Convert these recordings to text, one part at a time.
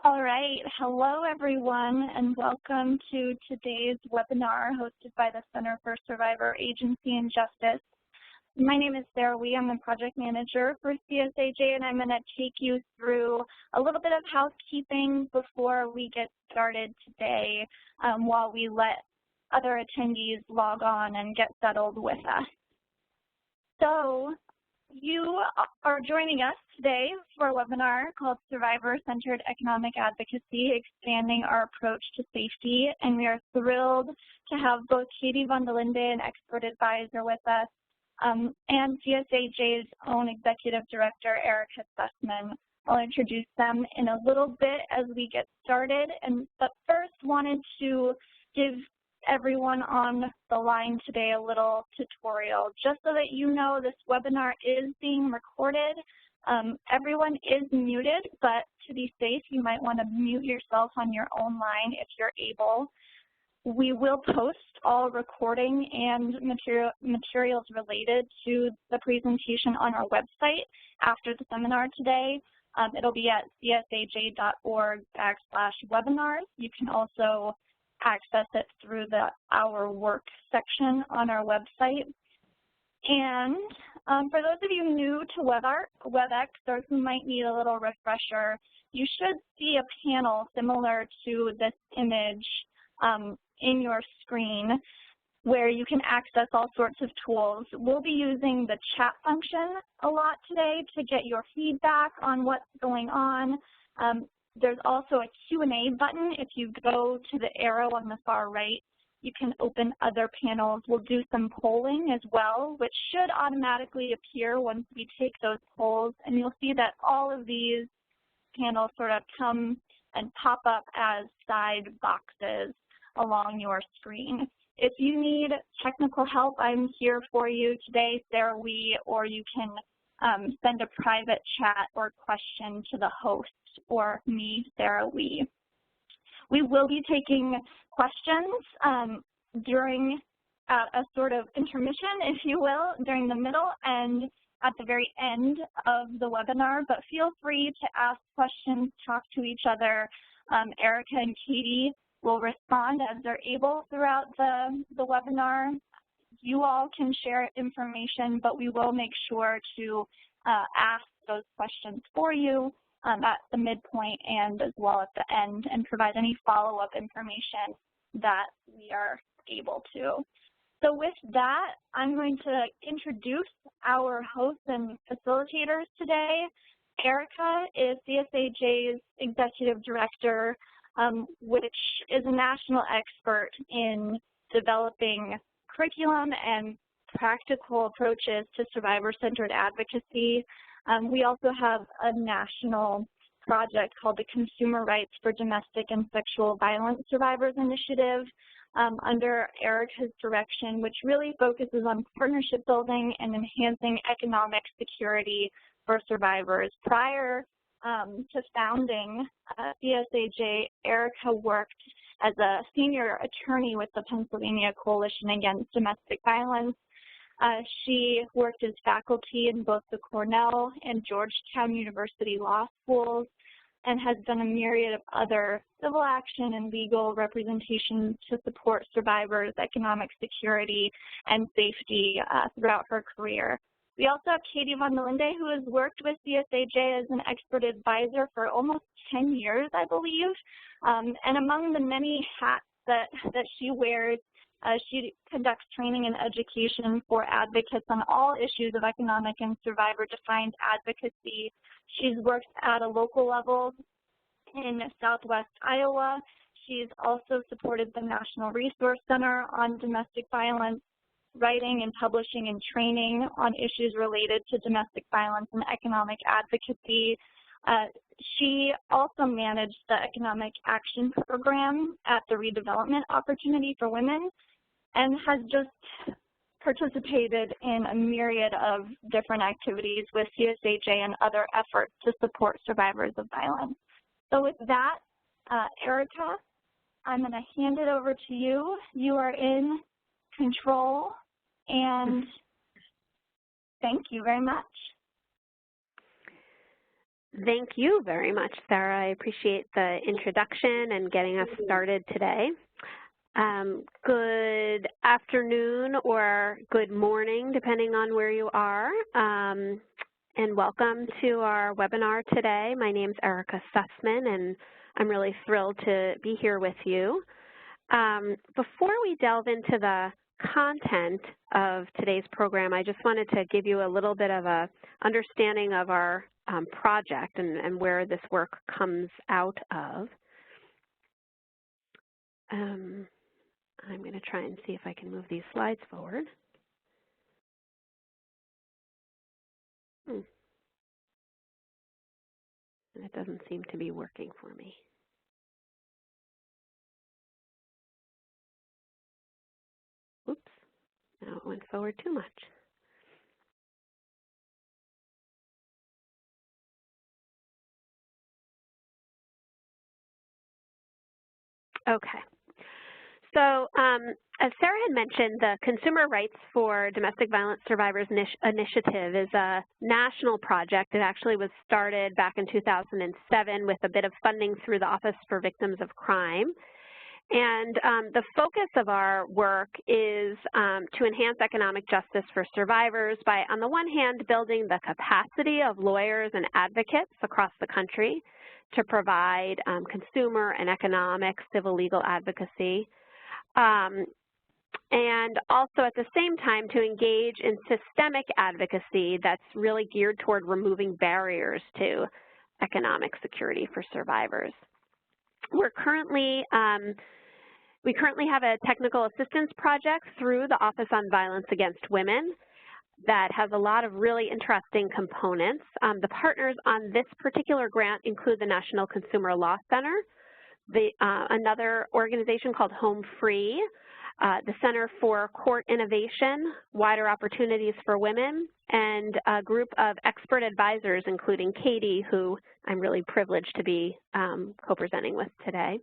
All right. Hello, everyone, and welcome to today's webinar hosted by the Center for Survivor Agency and Justice. My name is Sarah Wee. I'm the project manager for CSAJ, and I'm going to take you through a little bit of housekeeping before we get started today while we let other attendees log on and get settled with us. So, you are joining us today for a webinar called Survivor-Centered Economic Advocacy, Expanding Our Approach to Safety, and we are thrilled to have both Katie von der Linde, an expert advisor with us, and CSAJ's own Executive Director, Erica Sussman. I'll introduce them in a little bit as we get started, but first wanted to give everyone on the line today a little tutorial. Just so that you know, this webinar is being recorded. Everyone is muted, but to be safe, you might want to mute yourself on your own line if you're able. We will post all recording and materials related to the presentation on our website after the seminar today. It'll be at csaj.org/webinars. You can also access it through the Our Work section on our website. And for those of you new to WebEx or who might need a little refresher, you should see a panel similar to this image in your screen where you can access all sorts of tools. We'll be using the chat function a lot today to get your feedback on what's going on. There's also a Q&A button. If you go to the arrow on the far right, you can open other panels. We'll do some polling as well, which should automatically appear once we take those polls. And you'll see that all of these panels sort of come and pop up as side boxes along your screen. If you need technical help, I'm here for you today, Sarah Wee, or you can send a private chat or question to the host or me, Sarah Wee. We will be taking questions during a sort of intermission, if you will, during the middle and at the very end of the webinar, but feel free to ask questions, talk to each other. Erica and Katie will respond as they're able throughout the webinar. You all can share information, but we will make sure to ask those questions for you at the midpoint and as well at the end, and provide any follow-up information that we are able to. So with that, I'm going to introduce our hosts and facilitators today. Erica is CSAJ's Executive Director, which is a national expert in developing curriculum and practical approaches to survivor-centered advocacy. We also have a national project called the Consumer Rights for Domestic and Sexual Violence Survivors Initiative under Erica's direction, which really focuses on partnership building and enhancing economic security for survivors. Prior to founding CSAJ, Erica worked as a senior attorney with the Pennsylvania Coalition Against Domestic Violence. She worked as faculty in both the Cornell and Georgetown University law schools and has done a myriad of other civil action and legal representations to support survivors' economic security and safety throughout her career. We also have Katie von der Linde, who has worked with CSAJ as an expert advisor for almost 10 years, I believe. And among the many hats that she wears, she conducts training and education for advocates on all issues of economic and survivor-defined advocacy. She's worked at a local level in Southwest Iowa. She's also supported the National Resource Center on Domestic Violence, writing and publishing and training on issues related to domestic violence and economic advocacy. She also managed the Economic Action Program at the Redevelopment Opportunity for Women and has just participated in a myriad of different activities with CSAJ and other efforts to support survivors of violence. So with that, Erica, I'm going to hand it over to you. You are in control, and thank you very much. Thank you very much, Sarah. I appreciate the introduction and getting us started today. Good afternoon or good morning, depending on where you are, and welcome to our webinar today. My name is Erica Sussman, and I'm really thrilled to be here with you. Before we delve into the content of today's program, I just wanted to give you a little bit of a understanding of our project and where this work comes out of. I'm going to try and see if I can move these slides forward. And it doesn't seem to be working for me. Oops, now it went forward too much. Okay. So as Sarah had mentioned, the Consumer Rights for Domestic Violence Survivors Initiative is a national project. It actually was started back in 2007 with a bit of funding through the Office for Victims of Crime. And the focus of our work is to enhance economic justice for survivors by, on the one hand, building the capacity of lawyers and advocates across the country to provide consumer and economic civil legal advocacy, and also at the same time to engage in systemic advocacy that's really geared toward removing barriers to economic security for survivors. We currently have a technical assistance project through the Office on Violence Against Women that has a lot of really interesting components. The partners on this particular grant include the National Consumer Law Center, another organization called Home Free, the Center for Court Innovation, Wider Opportunities for Women, and a group of expert advisors, including Katie, who I'm really privileged to be co-presenting with today.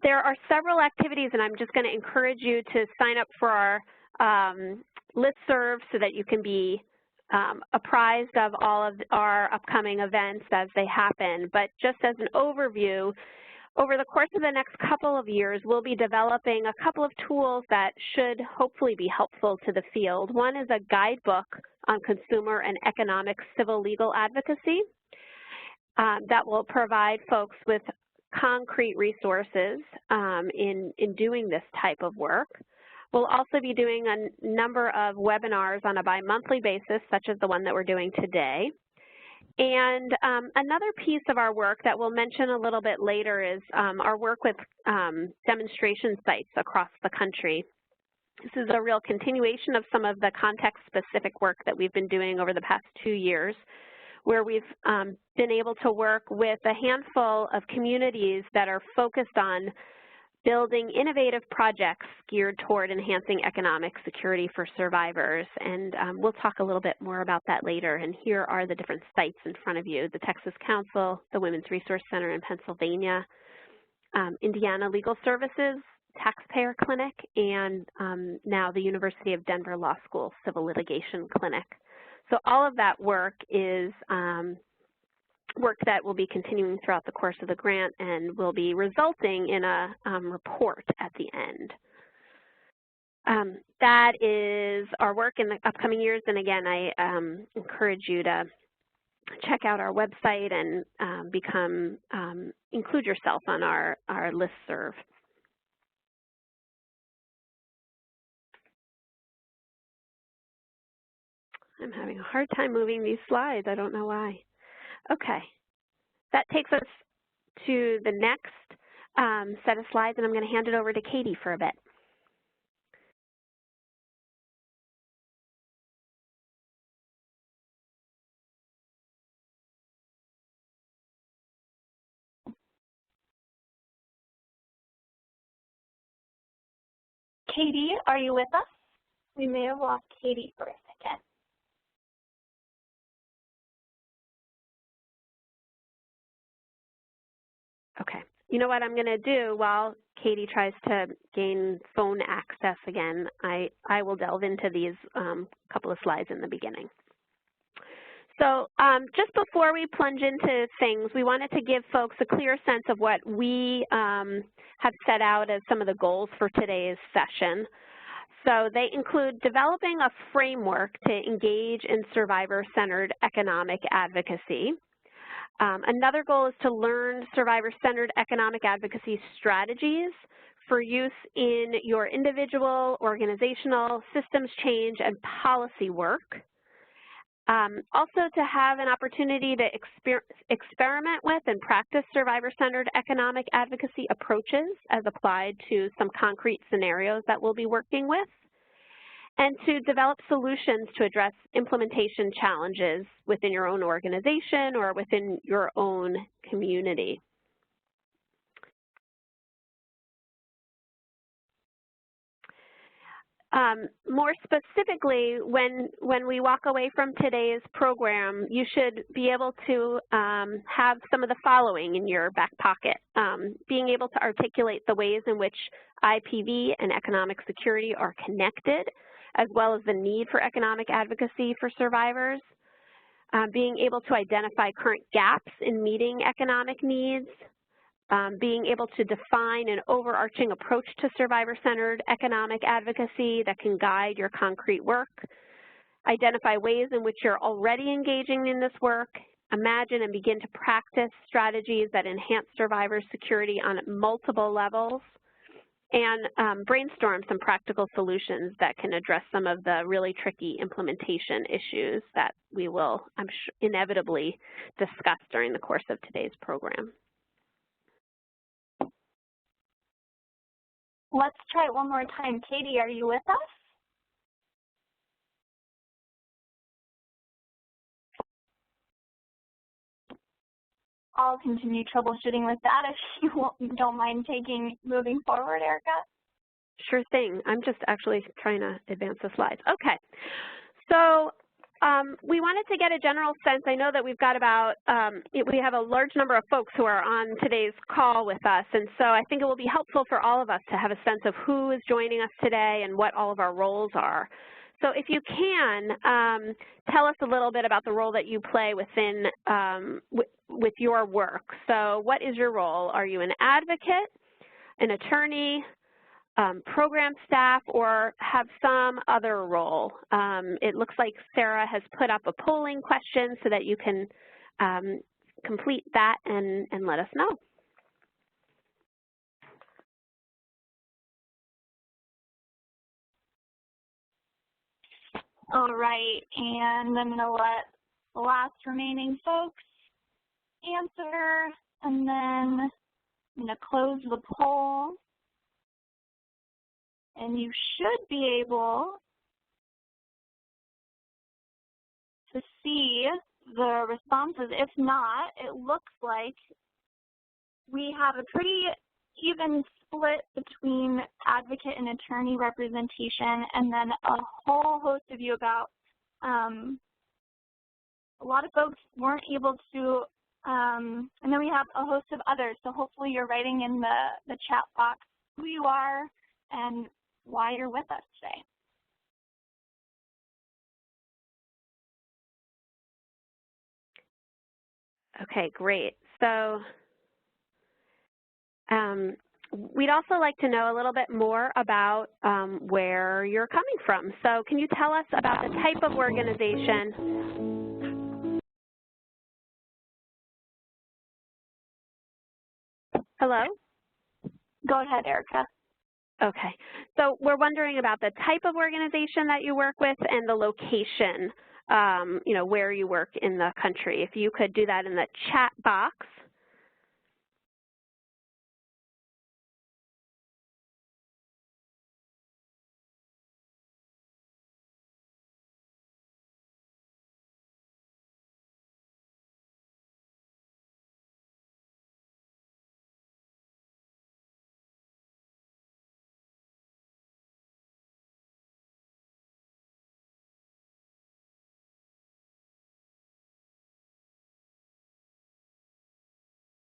There are several activities, and I'm just going to encourage you to sign up for our listserv so that you can be apprised of all of our upcoming events as they happen. But just as an overview, over the course of the next couple of years, we'll be developing a couple of tools that should hopefully be helpful to the field. One is a guidebook on consumer and economic civil legal advocacy that will provide folks with concrete resources in doing this type of work. We'll also be doing a number of webinars on a bi-monthly basis, such as the one that we're doing today. And another piece of our work that we'll mention a little bit later is our work with demonstration sites across the country. This is a real continuation of some of the context-specific work that we've been doing over the past 2 years, where we've been able to work with a handful of communities that are focused on building innovative projects geared toward enhancing economic security for survivors. And we'll talk a little bit more about that later. And here are the different sites in front of you: the Texas Council, the Women's Resource Center in Pennsylvania, Indiana Legal Services, Taxpayer Clinic, and now the University of Denver Law School Civil Litigation Clinic. So all of that work is work that will be continuing throughout the course of the grant and will be resulting in a report at the end. That is our work in the upcoming years, and again, I encourage you to check out our website and include yourself on our listserv. I'm having a hard time moving these slides. I don't know why. Okay, that takes us to the next set of slides, and I'm going to hand it over to Katie for a bit. Katie, are you with us? We may have lost Katie for a second. Okay. You know what I'm going to do while Katie tries to gain phone access again? I will delve into these couple of slides in the beginning. So just before we plunge into things, we wanted to give folks a clear sense of what we have set out as some of the goals for today's session. So they include developing a framework to engage in survivor-centered economic advocacy. Another goal is to learn survivor-centered economic advocacy strategies for use in your individual, organizational, systems change, and policy work. Also to have an opportunity to experiment with and practice survivor-centered economic advocacy approaches as applied to some concrete scenarios that we'll be working with, and to develop solutions to address implementation challenges within your own organization or within your own community. More specifically, when we walk away from today's program, you should be able to have some of the following in your back pocket. Being able to articulate the ways in which IPV and economic security are connected, as well as the need for economic advocacy for survivors. Being able to identify current gaps in meeting economic needs. Being able to define an overarching approach to survivor-centered economic advocacy that can guide your concrete work, identify ways in which you're already engaging in this work, imagine and begin to practice strategies that enhance survivor security on multiple levels, and brainstorm some practical solutions that can address some of the really tricky implementation issues that we will, I'm sure, inevitably discuss during the course of today's program. Let's try it one more time. Katie, are you with us? I'll continue troubleshooting with that if you don't mind moving forward, Erica. Sure thing. I'm just actually trying to advance the slides. Okay. So we wanted to get a general sense. I know that we've got about, we have a large number of folks who are on today's call with us, and so I think it will be helpful for all of us to have a sense of who is joining us today and what all of our roles are. So if you can, tell us a little bit about the role that you play within, with your work. So what is your role? Are you an advocate, an attorney, program staff, or have some other role? It looks like Sarah has put up a polling question so that you can complete that and let us know. All right, and I'm going to let the last remaining folks answer, and then I'm going to close the poll. And you should be able to see the responses. If not, it looks like we have a pretty even split between advocate and attorney representation, and then a whole host of you, about a lot of folks weren't able to, and then we have a host of others. So hopefully you're writing in the chat box who you are and why you're with us today. Okay, great. So we'd also like to know a little bit more about where you're coming from. So can you tell us about the type of organization? Hello? Go ahead, Erica. Okay, so we're wondering about the type of organization that you work with and the location, you know, where you work in the country. If you could do that in the chat box.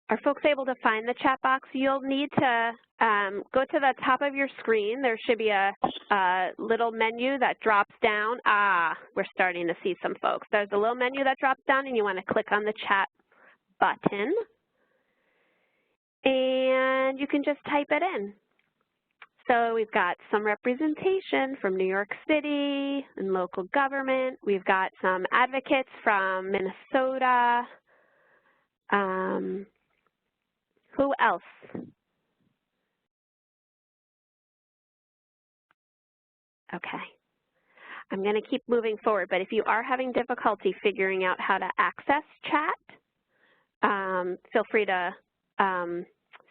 Are folks able to find the chat box? You'll need to go to the top of your screen. There should be a little menu that drops down. We're starting to see some folks. There's a little menu that drops down, and you want to click on the chat button. And you can just type it in. So we've got some representation from New York City and local government. We've got some advocates from Minnesota. Who else? Okay. I'm going to keep moving forward, but if you are having difficulty figuring out how to access chat, feel free to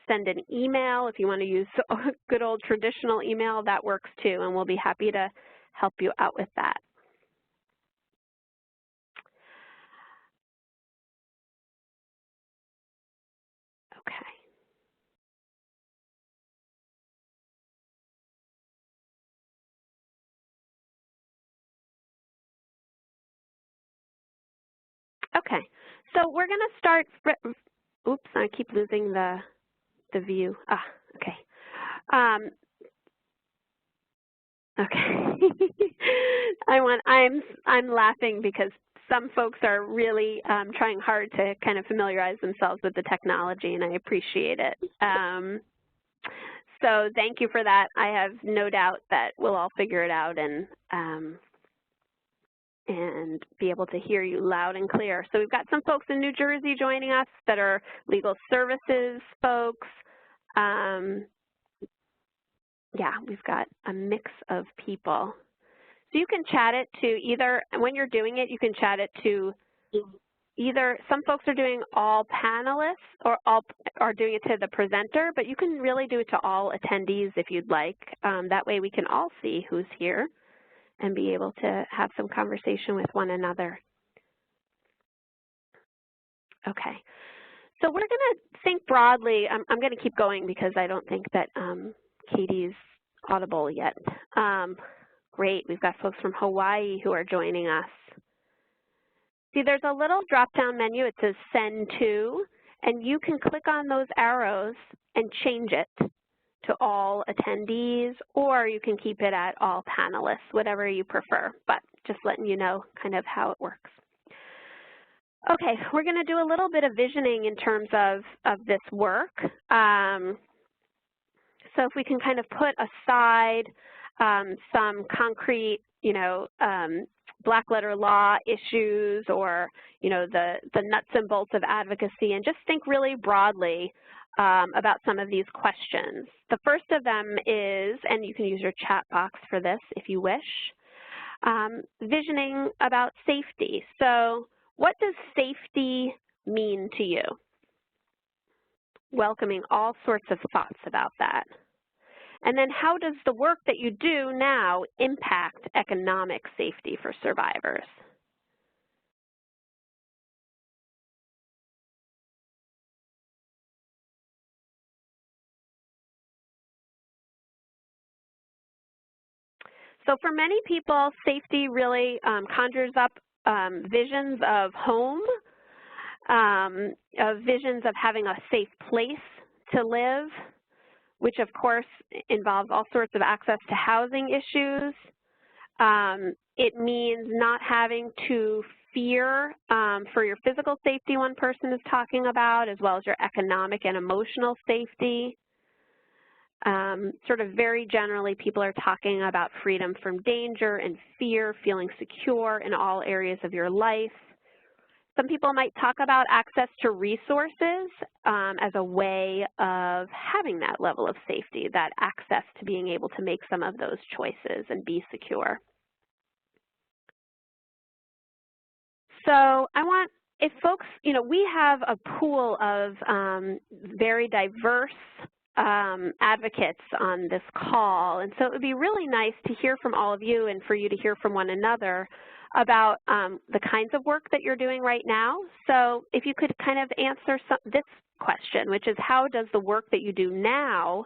send an email. If you want to use a good old traditional email, that works too, and we'll be happy to help you out with that. Okay. Okay, so we're going to start, oops, I keep losing the view. Okay. Okay. I'm laughing because some folks are really trying hard to kind of familiarize themselves with the technology, and I appreciate it. So thank you for that. I have no doubt that we'll all figure it out and be able to hear you loud and clear. So we've got some folks in New Jersey joining us that are legal services folks. Yeah, we've got a mix of people. So you can chat it to either, when you're doing it, you can chat it to either, some folks are doing all panelists or all are doing it to the presenter, but you can really do it to all attendees if you'd like. That way we can all see who's here and be able to have some conversation with one another. Okay, so we're going to think broadly. I'm going to keep going because I don't think that Katie's audible yet. Great, we've got folks from Hawaii who are joining us. See, there's a little drop-down menu. It says Send To, and you can click on those arrows and change it to all attendees, or you can keep it at all panelists, whatever you prefer, but just letting you know kind of how it works. Okay, we're going to do a little bit of visioning in terms of this work. So if we can kind of put aside some concrete, black letter law issues or, the nuts and bolts of advocacy, and just think really broadly about some of these questions. The first of them is, and you can use your chat box for this if you wish, visioning about safety. So what does safety mean to you? Welcoming all sorts of thoughts about that. And then how does the work that you do now impact economic safety for survivors? So for many people, safety really conjures up visions of home, visions of having a safe place to live, which of course involves all sorts of access to housing issues. It means not having to fear for your physical safety one person is talking about, as well as your economic and emotional safety. Sort of very generally, people are talking about freedom from danger and fear, feeling secure in all areas of your life. Some people might talk about access to resources as a way of having that level of safety, that access to being able to make some of those choices and be secure. So I want, if folks, we have a pool of very diverse advocates on this call, and so it would be really nice to hear from all of you and for you to hear from one another about the kinds of work that you're doing right now. So if you could kind of answer this question, which is how does the work that you do now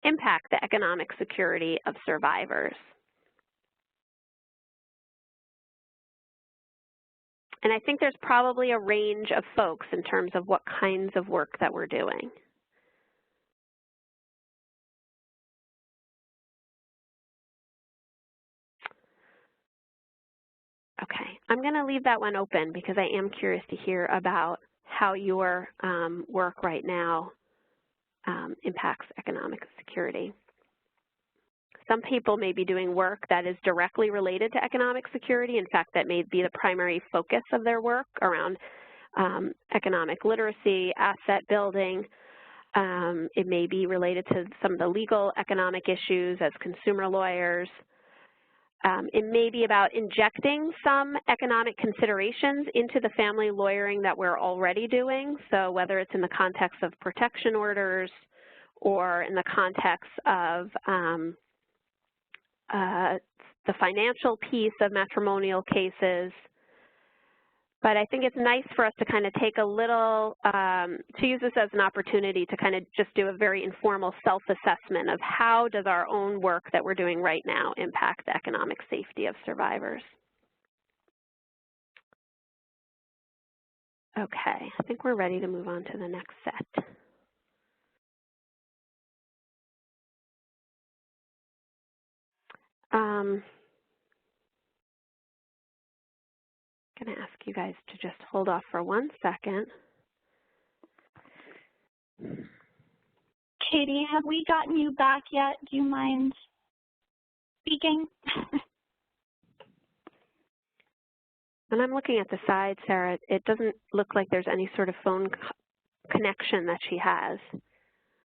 impact the economic security of survivors? And I think there's probably a range of folks in terms of what kinds of work that we're doing. Okay, I'm going to leave that one open because I am curious to hear about how your work right now impacts economic security. Some people may be doing work that is directly related to economic security. In fact, that may be the primary focus of their work around economic literacy, asset building. It may be related to some of the legal economic issues as consumer lawyers. It may be about injecting some economic considerations into the family lawyering that we're already doing. So whether it's in the context of protection orders or in the context of the financial piece of matrimonial cases. But I think it's nice for us to kind of take a little, to use this as an opportunity to kind of just do a very informal self-assessment of how does our own work that we're doing right now impact the economic safety of survivors. Okay, I think we're ready to move on to the next set. I'm going to ask you guys to just hold off for 1 second. Katie, have we gotten you back yet? Do you mind speaking? And I'm looking at the side, Sarah. It doesn't look like there's any sort of phone connection that she has.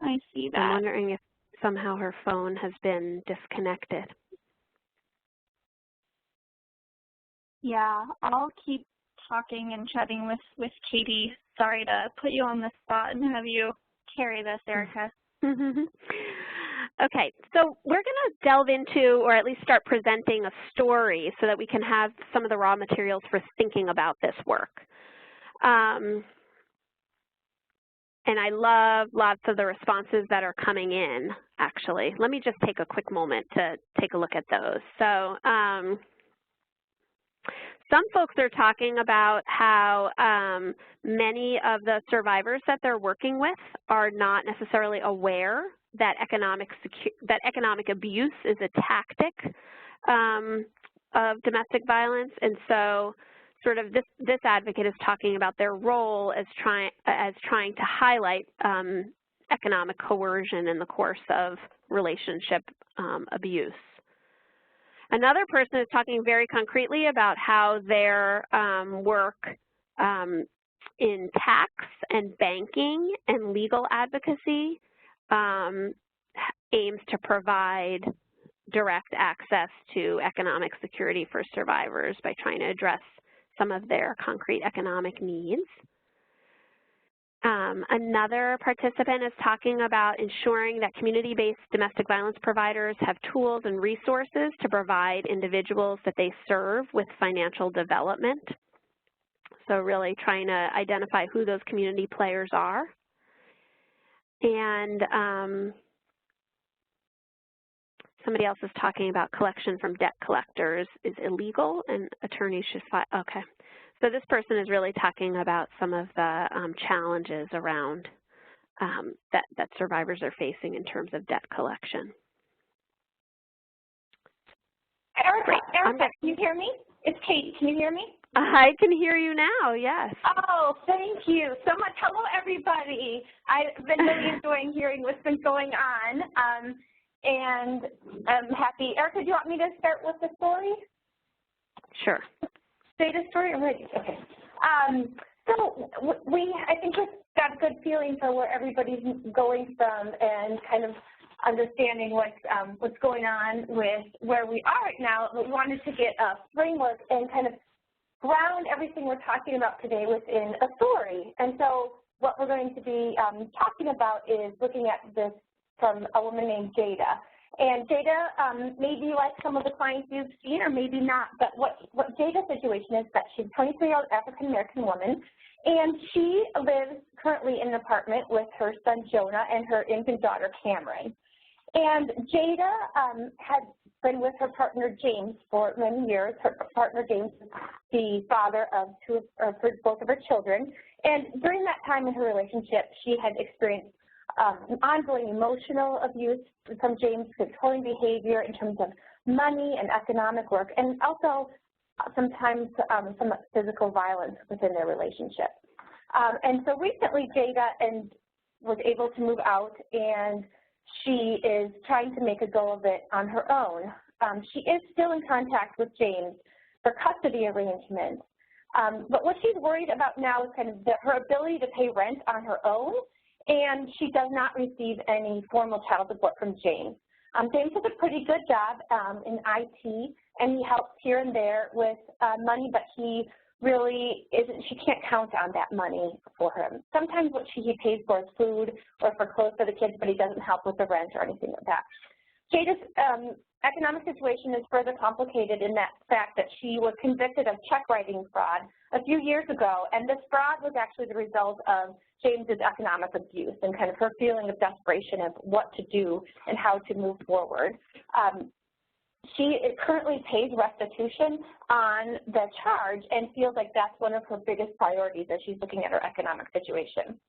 I see that. I'm wondering if somehow her phone has been disconnected. Yeah, I'll keep talking and chatting with Katie. Sorry to put you on the spot and have you carry this, Erica. Okay, so we're going to delve into, or at least start presenting a story so that we can have some of the raw materials for thinking about this work. And I love lots of the responses that are coming in, actually. Let me just take a quick moment to take a look at those. So some folks are talking about how many of the survivors that they're working with are not necessarily aware that economic abuse is a tactic of domestic violence, and so sort of this advocate is talking about their role as trying to highlight economic coercion in the course of relationship abuse. Another person is talking very concretely about how their work in tax and banking and legal advocacy aims to provide direct access to economic security for survivors by trying to address some of their concrete economic needs. Another participant is talking about ensuring that community-based domestic violence providers have tools and resources to provide individuals that they serve with financial development. So really trying to identify who those community players are. And somebody else is talking about collection from debt collectors is illegal and attorneys should file. Okay. So this person is really talking about some of the challenges around that survivors are facing in terms of debt collection. Erica, can you hear me? It's Kate. Can you hear me? I can hear you now, yes. Oh, thank you so much. Hello, everybody. I've been really enjoying hearing what's been going on, and I'm happy. Erica, do you want me to start with the story? Sure. Data story already? Okay. So I think we've got a good feeling for where everybody's going from and kind of understanding what's going on with where we are right now. We wanted to get a framework and kind of ground everything we're talking about today within a story. And so what we're going to be talking about is looking at this from a woman named Jada. And Jada may be like some of the clients you've seen or maybe not, but what Jada's situation is that she's a 23-year-old African-American woman, and she lives currently in an apartment with her son Jonah and her infant daughter Cameron. And Jada had been with her partner James for many years. Her partner James is the father of both of her children. And during that time in her relationship, she had experienced ongoing emotional abuse from James, controlling behavior in terms of money and economic work, and also sometimes some physical violence within their relationship. And so recently Jada was able to move out, and she is trying to make a go of it on her own. She is still in contact with James for custody arrangements, but what she's worried about now is kind of her ability to pay rent on her own, and she does not receive any formal child support from James. James does a pretty good job in IT, and he helps here and there with money, but he really isn't, she can't count on that money for him. Sometimes what he pays for is food or for clothes for the kids, but he doesn't help with the rent or anything like that. Jada's economic situation is further complicated in that fact that she was convicted of check writing fraud a few years ago, and this fraud was actually the result of James's economic abuse and kind of her feeling of desperation of what to do and how to move forward. She currently pays restitution on the charge and feels like that's one of her biggest priorities as she's looking at her economic situation.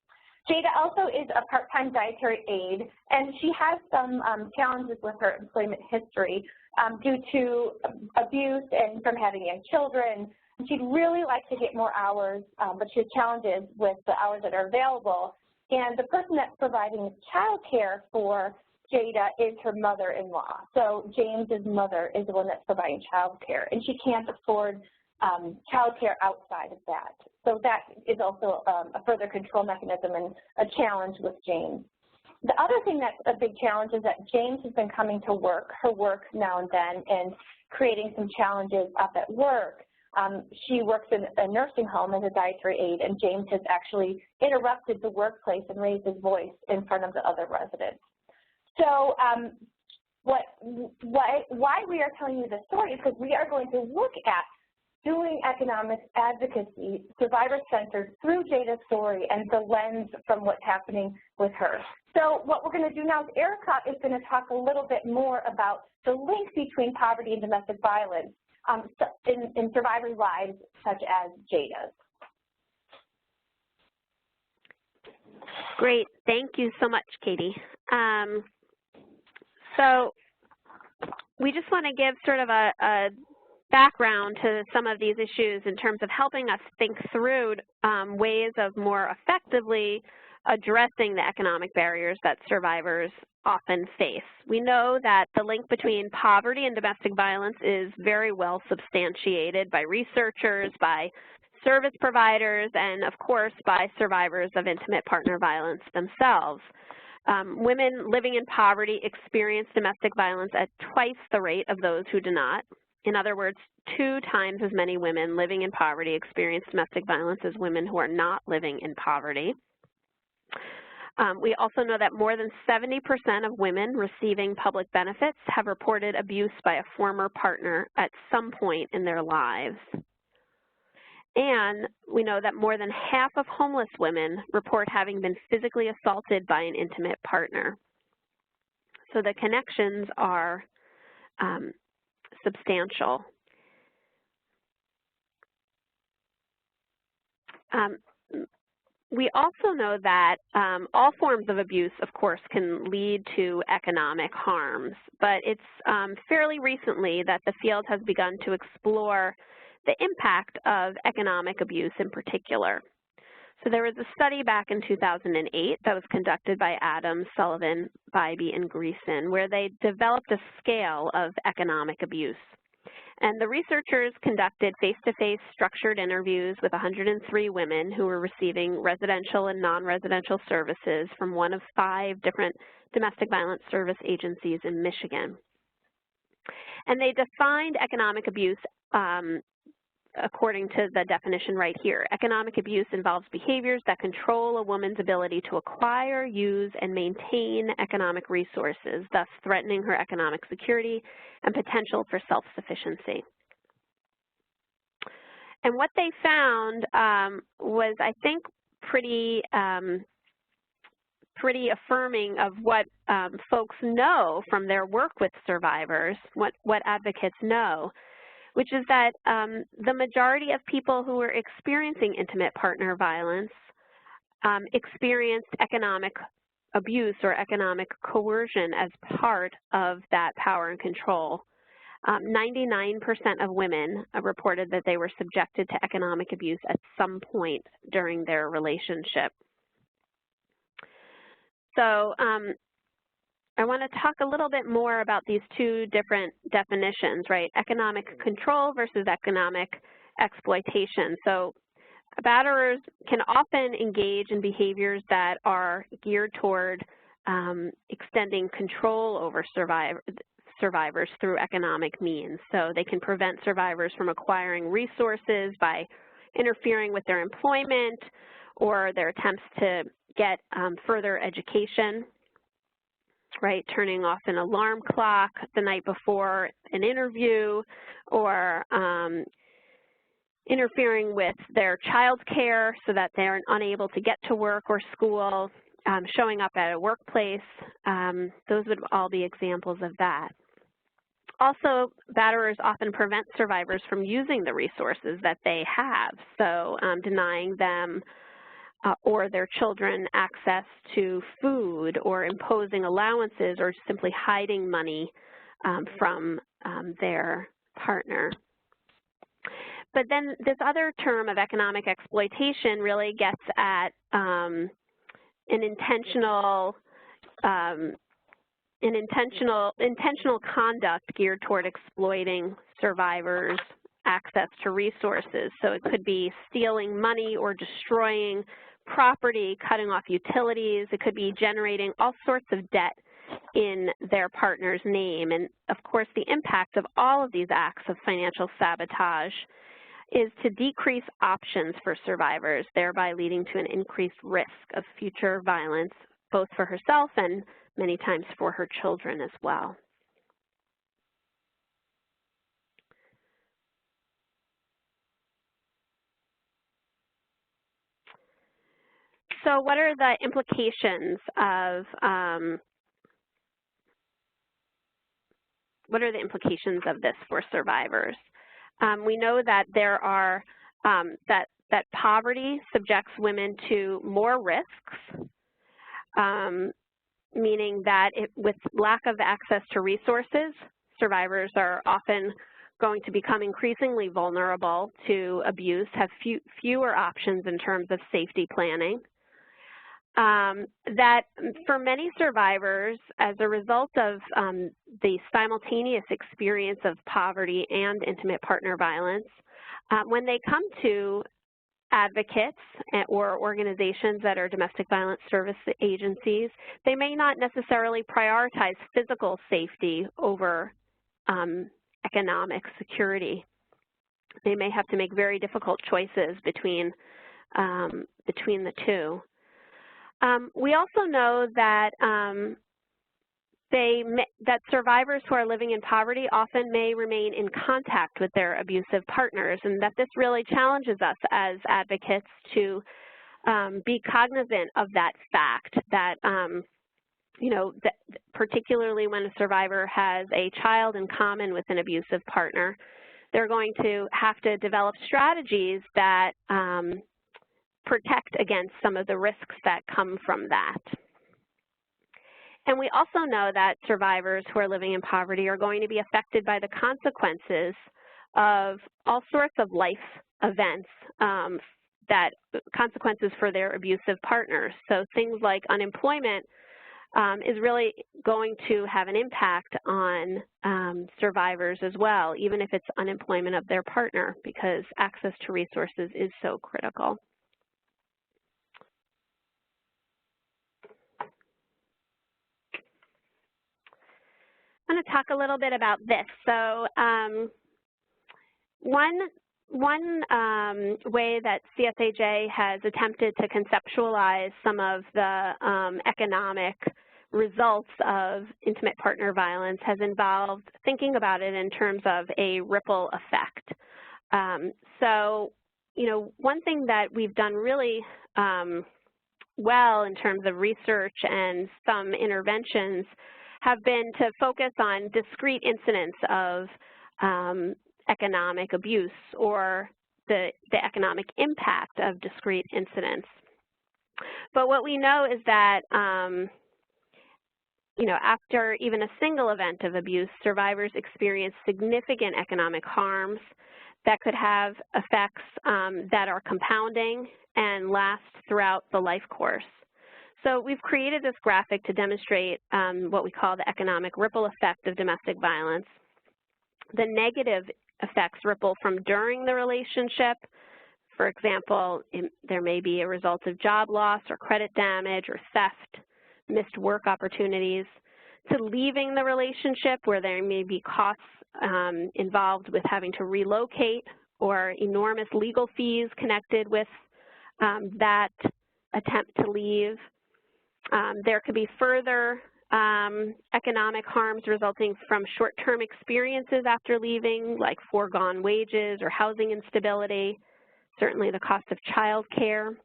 Jada also is a part-time dietary aide, and she has some challenges with her employment history due to abuse and from having young children. She'd really like to get more hours, but she has challenges with the hours that are available. And the person that's providing child care for Jada is her mother-in-law. So James's mother is the one that's providing child care, and she can't afford child care outside of that. So that is also a further control mechanism and a challenge with James. The other thing that's a big challenge is that James has been coming to her work now and then, and creating some challenges up at work. She works in a nursing home as a dietary aide, and James has actually interrupted the workplace and raised his voice in front of the other residents. So why we are telling you this story is because we are going to look at doing economic advocacy, survivor-centered, through Jada's story and the lens from what's happening with her. So what we're going to do now is Erica is going to talk a little bit more about the link between poverty and domestic violence in survivors' lives such as Jada's. Great. Thank you so much, Katie. So we just want to give sort of a background to some of these issues in terms of helping us think through ways of more effectively addressing the economic barriers that survivors often face. We know that the link between poverty and domestic violence is very well substantiated by researchers, by service providers, and of course by survivors of intimate partner violence themselves. Women living in poverty experience domestic violence at twice the rate of those who do not. In other words, 2 times as many women living in poverty experience domestic violence as women who are not living in poverty. We also know that more than 70% of women receiving public benefits have reported abuse by a former partner at some point in their lives. And we know that more than half of homeless women report having been physically assaulted by an intimate partner. So the connections are substantial. We also know that all forms of abuse, of course, can lead to economic harms, but it's fairly recently that the field has begun to explore the impact of economic abuse in particular. So there was a study back in 2008 that was conducted by Adams, Sullivan, Bybee, and Greason, where they developed a scale of economic abuse. And the researchers conducted face-to-face structured interviews with 103 women who were receiving residential and non-residential services from one of 5 different domestic violence service agencies in Michigan. And they defined economic abuse according to the definition right here. Economic abuse involves behaviors that control a woman's ability to acquire, use, and maintain economic resources, thus threatening her economic security and potential for self-sufficiency. And what they found was, I think, pretty pretty affirming of what folks know from their work with survivors, what advocates know, which is that the majority of people who are experiencing intimate partner violence experienced economic abuse or economic coercion as part of that power and control. 99% of women reported that they were subjected to economic abuse at some point during their relationship. So I want to talk a little bit more about these two different definitions, right? Economic control versus economic exploitation. So batterers can often engage in behaviors that are geared toward extending control over survivors through economic means. So they can prevent survivors from acquiring resources by interfering with their employment or their attempts to get further education, right? Turning off an alarm clock the night before an interview, or interfering with their child care so that they're unable to get to work or school, showing up at a workplace. Those would all be examples of that. Also, batterers often prevent survivors from using the resources that they have, so denying them or their children access to food, or imposing allowances, or simply hiding money from their partner. But then this other term of economic exploitation really gets at an intentional conduct geared toward exploiting survivors' access to resources. So it could be stealing money or destroying property, cutting off utilities. It could be generating all sorts of debt in their partner's name. And of course, the impact of all of these acts of financial sabotage is to decrease options for survivors, thereby leading to an increased risk of future violence, both for herself and many times for her children as well. So what are the implications of this for survivors? We know that there are that poverty subjects women to more risks, meaning that with lack of access to resources, survivors are often going to become increasingly vulnerable to abuse, have fewer options in terms of safety planning. That for many survivors, as a result of the simultaneous experience of poverty and intimate partner violence, when they come to advocates or organizations that are domestic violence service agencies, they may not necessarily prioritize physical safety over economic security. They may have to make very difficult choices between the two. We also know that that survivors who are living in poverty often may remain in contact with their abusive partners, and that this really challenges us as advocates to be cognizant of that fact that, that particularly when a survivor has a child in common with an abusive partner, they're going to have to develop strategies that protect against some of the risks that come from that. And we also know that survivors who are living in poverty are going to be affected by the consequences of all sorts of life events, consequences for their abusive partners. So things like unemployment is really going to have an impact on survivors as well, even if it's unemployment of their partner, because access to resources is so critical. I'm going to talk a little bit about this. So one way that CSAJ has attempted to conceptualize some of the economic results of intimate partner violence has involved thinking about it in terms of a ripple effect. So, one thing that we've done really well in terms of research and some interventions have been to focus on discrete incidents of economic abuse or the economic impact of discrete incidents. But what we know is that after even a single event of abuse, survivors experience significant economic harms that could have effects that are compounding and last throughout the life course. So we've created this graphic to demonstrate what we call the economic ripple effect of domestic violence. The negative effects ripple from during the relationship. For example, there may be a result of job loss or credit damage or theft, missed work opportunities, to leaving the relationship where there may be costs involved with having to relocate or enormous legal fees connected with that attempt to leave. There could be further economic harms resulting from short-term experiences after leaving, like foregone wages or housing instability, certainly the cost of child care,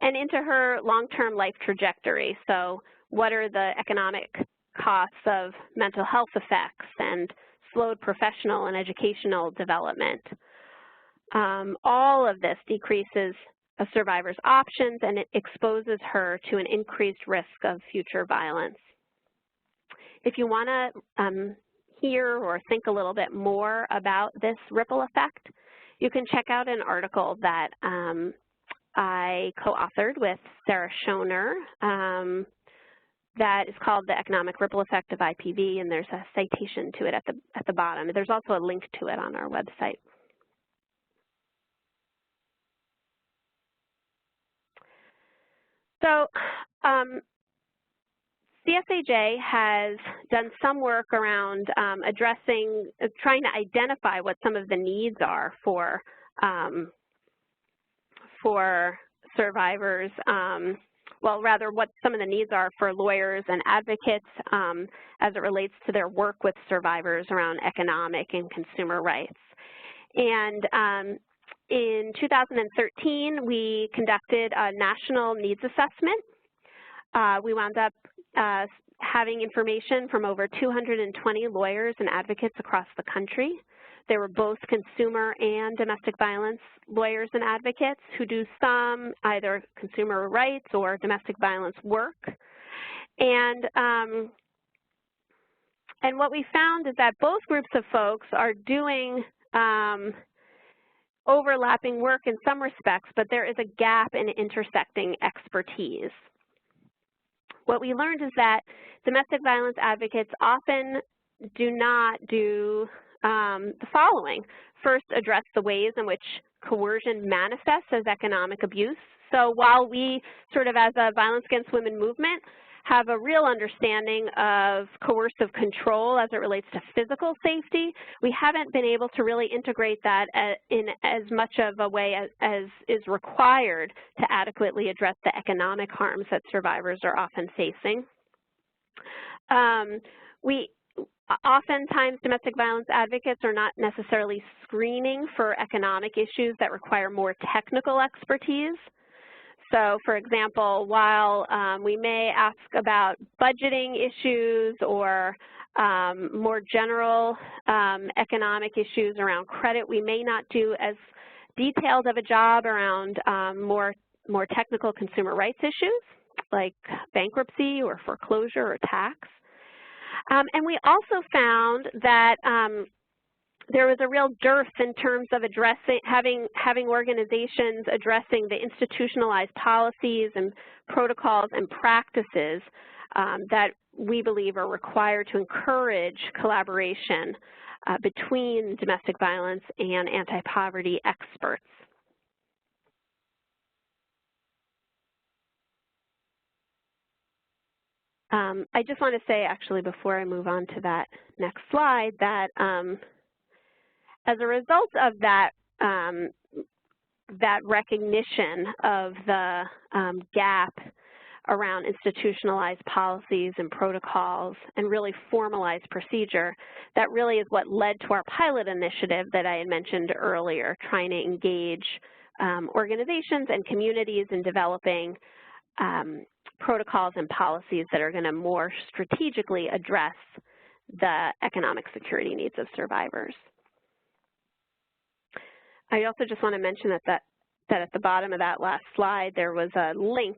and into her long-term life trajectory. So what are the economic costs of mental health effects and slowed professional and educational development? All of this decreases a survivor's options, and it exposes her to an increased risk of future violence. If you want to hear or think a little bit more about this ripple effect, you can check out an article that I co-authored with Sarah Schoner that is called The Economic Ripple Effect of IPV, and there's a citation to it at the bottom. There's also a link to it on our website. So CSAJ has done some work around trying to identify what some of the needs are for survivors, well, rather what some of the needs are for lawyers and advocates as it relates to their work with survivors around economic and consumer rights. And in 2013, we conducted a national needs assessment. We wound up having information from over 220 lawyers and advocates across the country. They were both consumer and domestic violence lawyers and advocates who do some either consumer rights or domestic violence work. And what we found is that both groups of folks are doing overlapping work in some respects, but there is a gap in intersecting expertise. What we learned is that domestic violence advocates often do not do the following. First, address the ways in which coercion manifests as economic abuse. So while we sort of as a violence against women movement have a real understanding of coercive control as it relates to physical safety, we haven't been able to really integrate that in as much of a way as is required to adequately address the economic harms that survivors are often facing. Oftentimes, domestic violence advocates are not necessarily screening for economic issues that require more technical expertise. So, for example, while we may ask about budgeting issues or more general economic issues around credit, we may not do as detailed of a job around more technical consumer rights issues like bankruptcy or foreclosure or tax. And we also found that there was a real dearth in terms of addressing, having organizations addressing the institutionalized policies and protocols and practices that we believe are required to encourage collaboration between domestic violence and anti-poverty experts. I just want to say, actually, before I move on to that next slide, that as a result of that, that recognition of the gap around institutionalized policies and protocols and really formalized procedure, that really is what led to our pilot initiative that I had mentioned earlier, trying to engage organizations and communities in developing protocols and policies that are going to more strategically address the economic security needs of survivors. I also just want to mention that at the bottom of that last slide, there was a link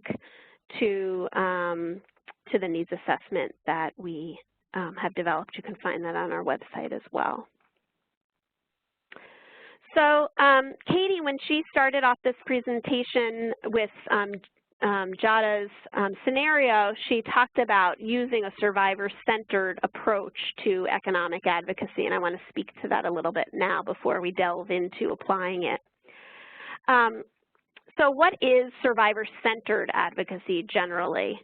to the needs assessment that we have developed. You can find that on our website as well. So Katie, when she started off this presentation with Jada's scenario, she talked about using a survivor-centered approach to economic advocacy, and I want to speak to that a little bit now before we delve into applying it. So what is survivor-centered advocacy generally?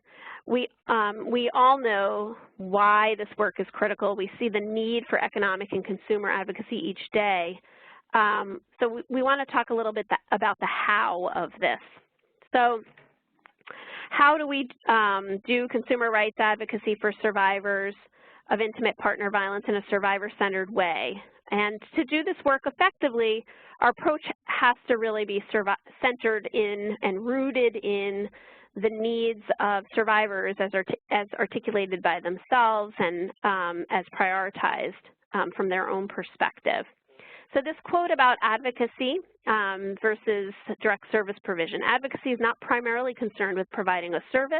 We all know why this work is critical. We see the need for economic and consumer advocacy each day. So we want to talk a little bit about the how of this. So how do we do consumer rights advocacy for survivors of intimate partner violence in a survivor-centered way? And to do this work effectively, our approach has to really be centered in and rooted in the needs of survivors as articulated by themselves and as prioritized from their own perspective. So this quote about advocacy versus direct service provision. Advocacy is not primarily concerned with providing a service,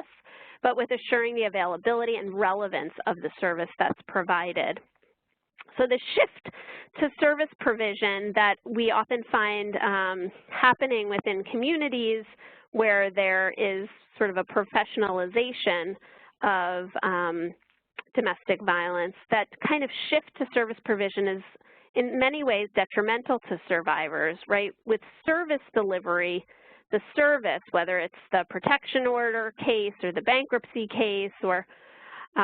but with assuring the availability and relevance of the service that's provided. So the shift to service provision that we often find happening within communities where there is sort of a professionalization of domestic violence, that kind of shift to service provision is in many ways detrimental to survivors, right? With service delivery, the service, whether it's the protection order case or the bankruptcy case or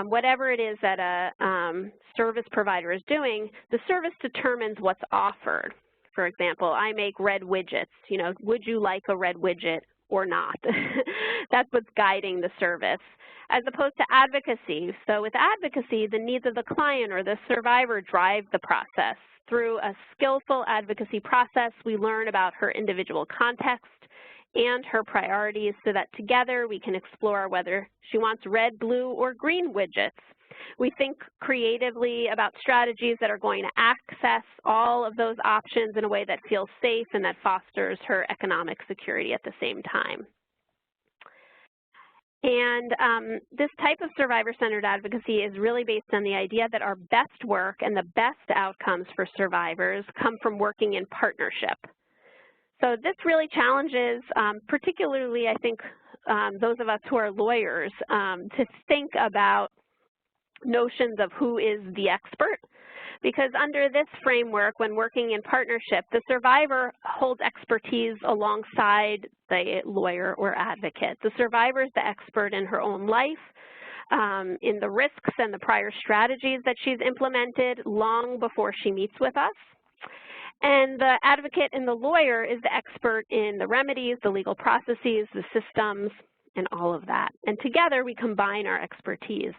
whatever it is that a service provider is doing, the service determines what's offered. For example, I make red widgets. You know, would you like a red widget or not? That's what's guiding the service, as opposed to advocacy. So with advocacy, the needs of the client or the survivor drive the process. Through a skillful advocacy process, we learn about her individual context and her priorities so that together we can explore whether she wants red, blue, or green widgets. We think creatively about strategies that are going to access all of those options in a way that feels safe and that fosters her economic security at the same time. And this type of survivor-centered advocacy is really based on the idea that our best work and the best outcomes for survivors come from working in partnership. So this really challenges, particularly I think those of us who are lawyers, to think about notions of who is the expert, because under this framework, when working in partnership, the survivor holds expertise alongside the lawyer or advocate. The survivor is the expert in her own life, in the risks and the prior strategies that she's implemented long before she meets with us. And the advocate and the lawyer is the expert in the remedies, the legal processes, the systems, and all of that. And together we combine our expertise.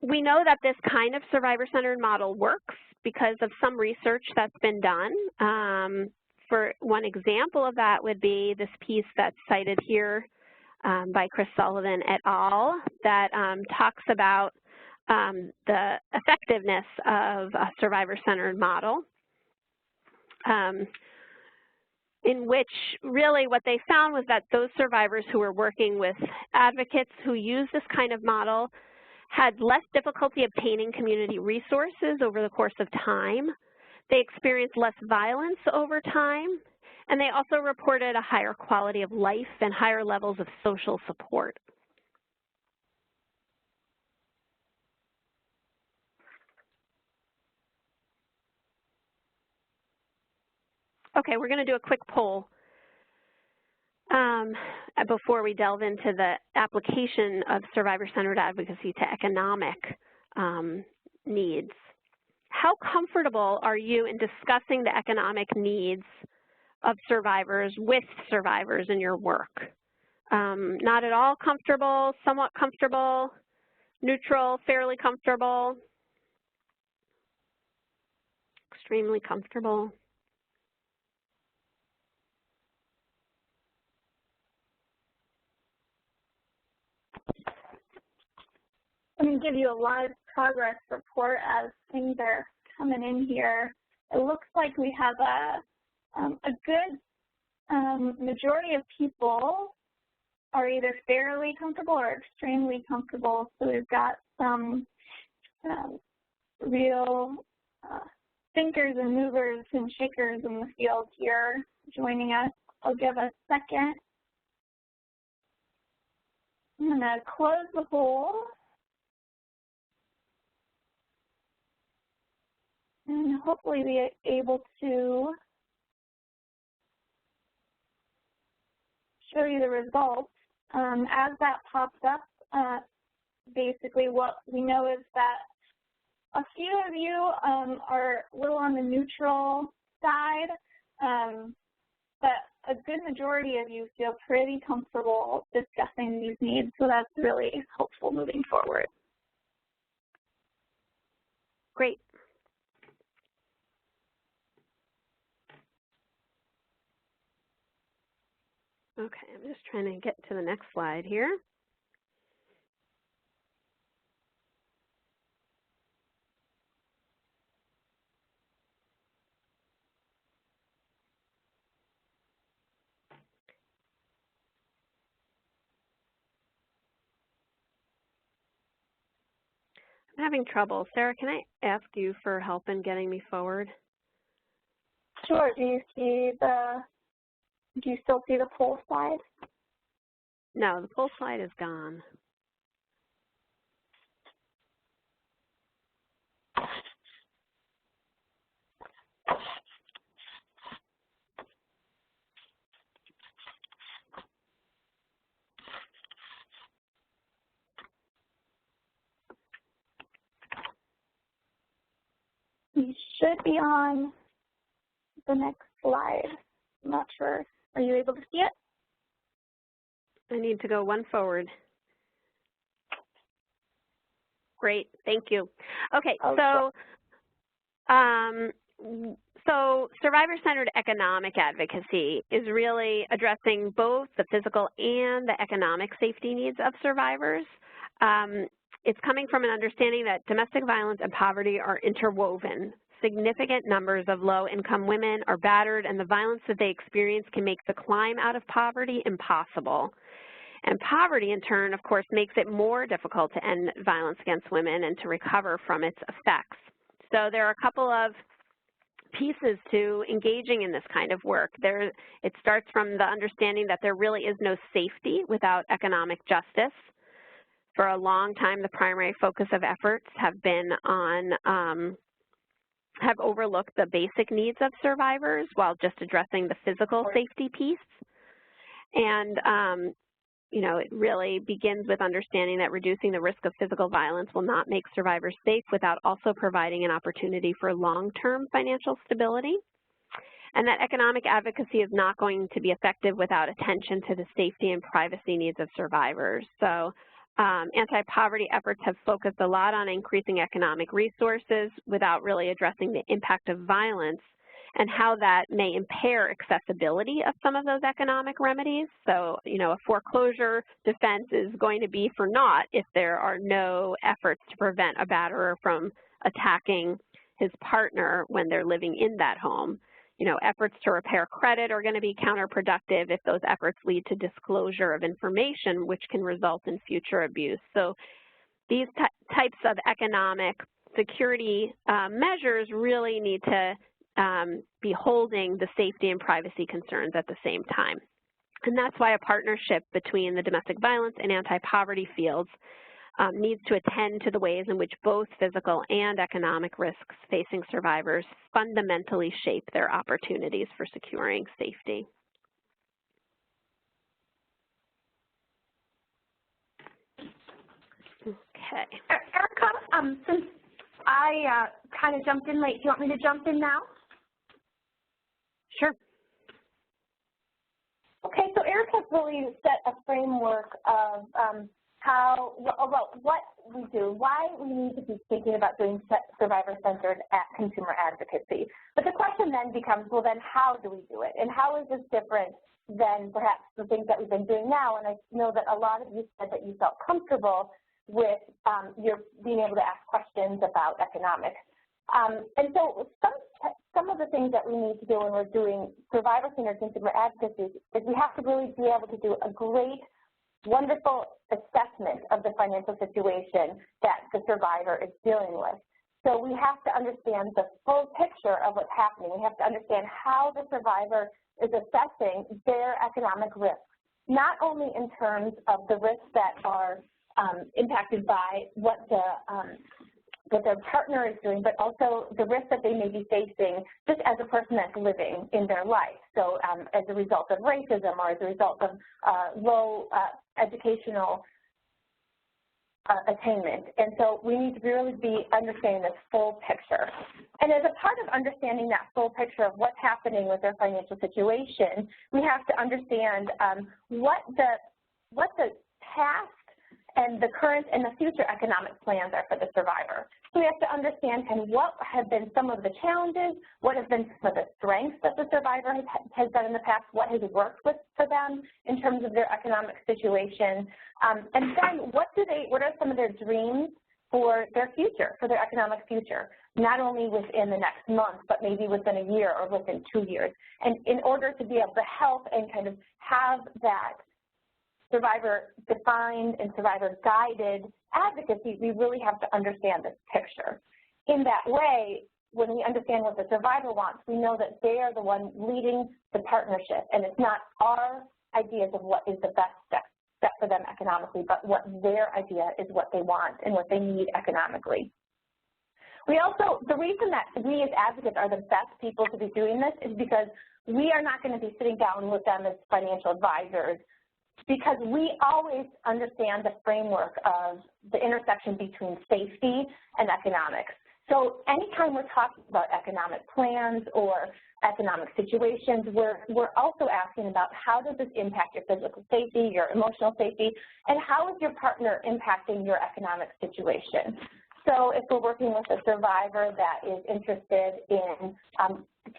We know that this kind of survivor-centered model works because of some research that's been done. For one example of that would be this piece that's cited here by Chris Sullivan et al. That talks about the effectiveness of a survivor-centered model, in which really what they found was that those survivors who were working with advocates who use this kind of model had less difficulty obtaining community resources over the course of time. They experienced less violence over time, and they also reported a higher quality of life and higher levels of social support. Okay, we're going to do a quick poll before we delve into the application of survivor-centered advocacy to economic needs. How comfortable are you in discussing the economic needs of survivors with survivors in your work? Not at all comfortable, somewhat comfortable, neutral, fairly comfortable, extremely comfortable. I'm going to give you a live progress report as things are coming in here. It looks like we have a good majority of people are either fairly comfortable or extremely comfortable. So we've got some real thinkers and movers and shakers in the field here joining us. I'll give a second. I'm going to close the poll. And hopefully be able to show you the results. As that pops up, basically what we know is that a few of you are a little on the neutral side, but a good majority of you feel pretty comfortable discussing these needs, so that's really helpful moving forward. Great. Okay, I'm just trying to get to the next slide here. I'm having trouble. Sarah, can I ask you for help in getting me forward? Sure. Do you still see the poll slide? No, the poll slide is gone. You should be on the next slide. I'm not sure. Are you able to see it? I need to go one forward. Great, thank you. Okay, so Survivor-Centered Economic Advocacy is really addressing both the physical and the economic safety needs of survivors. It's coming from an understanding that domestic violence and poverty are interwoven. Significant numbers of low-income women are battered, and the violence that they experience can make the climb out of poverty impossible. And poverty, in turn, of course, makes it more difficult to end violence against women and to recover from its effects. So there are a couple of pieces to engaging in this kind of work. It starts from the understanding that there really is no safety without economic justice. For a long time, the primary focus of efforts have been on have overlooked the basic needs of survivors while just addressing the physical safety piece. And you know, it really begins with understanding that reducing the risk of physical violence will not make survivors safe without also providing an opportunity for long-term financial stability, and that economic advocacy is not going to be effective without attention to the safety and privacy needs of survivors. So anti-poverty efforts have focused a lot on increasing economic resources without really addressing the impact of violence and how that may impair accessibility of some of those economic remedies. So, you know, a foreclosure defense is going to be for naught if there are no efforts to prevent a batterer from attacking his partner when they're living in that home. You know, efforts to repair credit are going to be counterproductive if those efforts lead to disclosure of information, which can result in future abuse. So these types of economic security measures really need to be holding the safety and privacy concerns at the same time. And that's why a partnership between the domestic violence and anti-poverty fields needs to attend to the ways in which both physical and economic risks facing survivors fundamentally shape their opportunities for securing safety. Okay. Erica, since I kind of jumped in late, do you want me to jump in now? Sure. Okay, so Erica really set a framework of what we do, why we need to be thinking about doing survivor-centered consumer advocacy. But the question then becomes, well, then how do we do it? And how is this different than perhaps the things that we've been doing now? And I know that a lot of you said that you felt comfortable with your being able to ask questions about economics. And so some of the things that we need to do when we're doing survivor-centered consumer advocacy is we have to really be able to do a great, wonderful assessment of the financial situation that the survivor is dealing with. So we have to understand the full picture of what's happening. We have to understand how the survivor is assessing their economic risks, not only in terms of the risks that are impacted by what their partner is doing, but also the risks that they may be facing just as a person that's living in their life. So as a result of racism or as a result of low educational attainment. And so we need to really be understanding this full picture. And as a part of understanding that full picture of what's happening with their financial situation, we have to understand what the past and the current and the future economic plans are for the survivor. So we have to understand kind of what have been some of the challenges, what have been some of the strengths that the survivor has done in the past, what has worked for them in terms of their economic situation, and then what are some of their dreams for their future, for their economic future, not only within the next month, but maybe within a year or within 2 years. And in order to be able to help and kind of have that survivor-defined and survivor-guided advocacy, we really have to understand this picture. In that way, when we understand what the survivor wants, we know that they are the one leading the partnership, and it's not our ideas of what is the best step for them economically, but what their idea is what they want and what they need economically. The reason that we as advocates are the best people to be doing this is because we are not going to be sitting down with them as financial advisors, because we always understand the framework of the intersection between safety and economics. So anytime we're talking about economic plans or economic situations, we're also asking about how does this impact your physical safety, your emotional safety, and how is your partner impacting your economic situation. So if we're working with a survivor that is interested in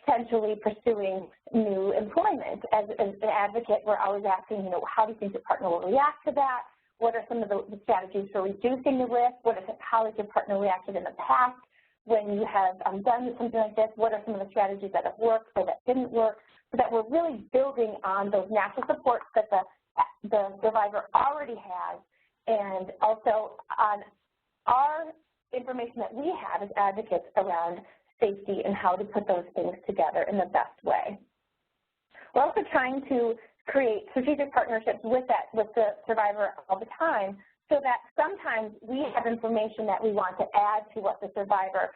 potentially pursuing new employment, as an advocate, we're always asking, how do you think your partner will react to that? What are some of the strategies for reducing the risk? How has your partner reacted in the past when you have done something like this? What are some of the strategies that have worked or that didn't work? So that we're really building on those natural supports that the survivor already has, and also on our information that we have as advocates around safety and how to put those things together in the best way. We're also trying to create strategic partnerships with the survivor all the time, so that sometimes we have information that we want to add to what the survivor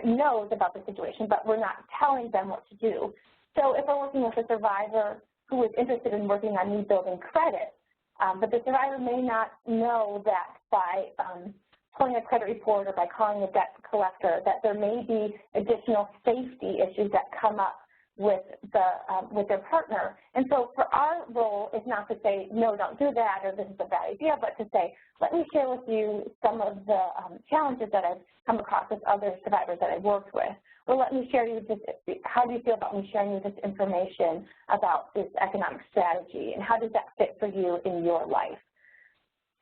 knows about the situation, but we're not telling them what to do. So if we're working with a survivor who is interested in working on rebuilding credit, but the survivor may not know that by pulling a credit report or by calling a debt collector that there may be additional safety issues that come up with their partner. And so for our role is not to say, no, don't do that, or this is a bad idea, but to say, let me share with you some of the challenges that I've come across with other survivors that I've worked with. Or let me share you this, how do you feel about me sharing you this information about this economic strategy, and how does that fit for you in your life?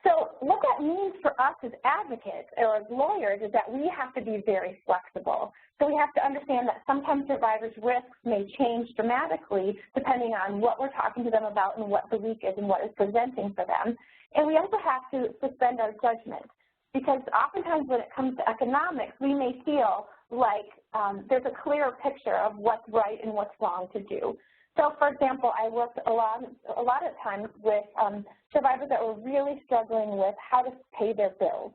So what that means for us as advocates or as lawyers is that we have to be very flexible. So we have to understand that sometimes survivors' risks may change dramatically depending on what we're talking to them about and what the week is and what is presenting for them. And we also have to suspend our judgment, because oftentimes when it comes to economics, we may feel like there's a clearer picture of what's right and what's wrong to do. So, for example, I worked a lot of times with survivors that were really struggling with how to pay their bills.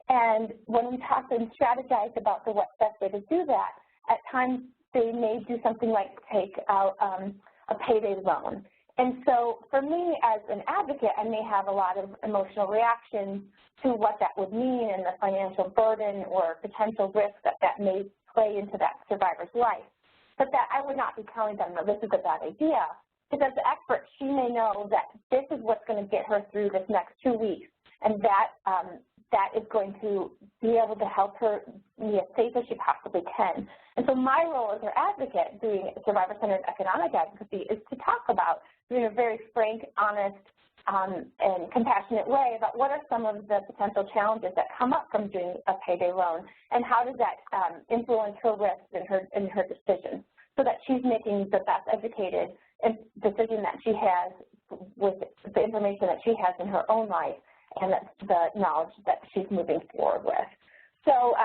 And when we talked and strategized about the best way to do that, at times they may do something like take out a payday loan. And so for me as an advocate, I may have a lot of emotional reactions to what that would mean and the financial burden or potential risk that may play into that survivor's life. But that I would not be telling them, no, this is a bad idea. Because the expert, she may know that this is what's going to get her through this next 2 weeks, and that is going to be able to help her be as safe as she possibly can. And so my role as her advocate, doing survivor-centered economic advocacy, is to talk about, doing a very frank, honest and compassionate way about what are some of the potential challenges that come up from doing a payday loan, and how does that influence her risks and her decisions, so that she's making the best educated decision that she has with the information that she has in her own life and the knowledge that she's moving forward with. So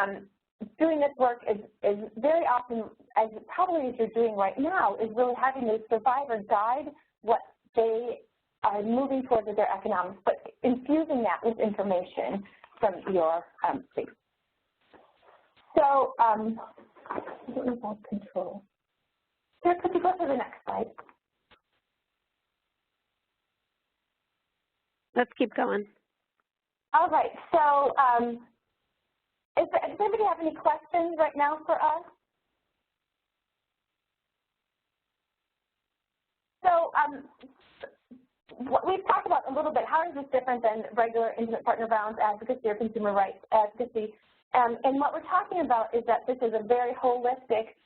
doing this work is very often, as probably as you're doing right now, is really having the survivor guide what they are moving towards with their economics, but infusing that with information from your state. So, remote control. Here, could you go to the next slide? Let's keep going. All right. So, does anybody have any questions right now for us? So, what we've talked about a little bit, how is this different than regular intimate partner violence advocacy or consumer rights advocacy? And what we're talking about is that this is a very holistic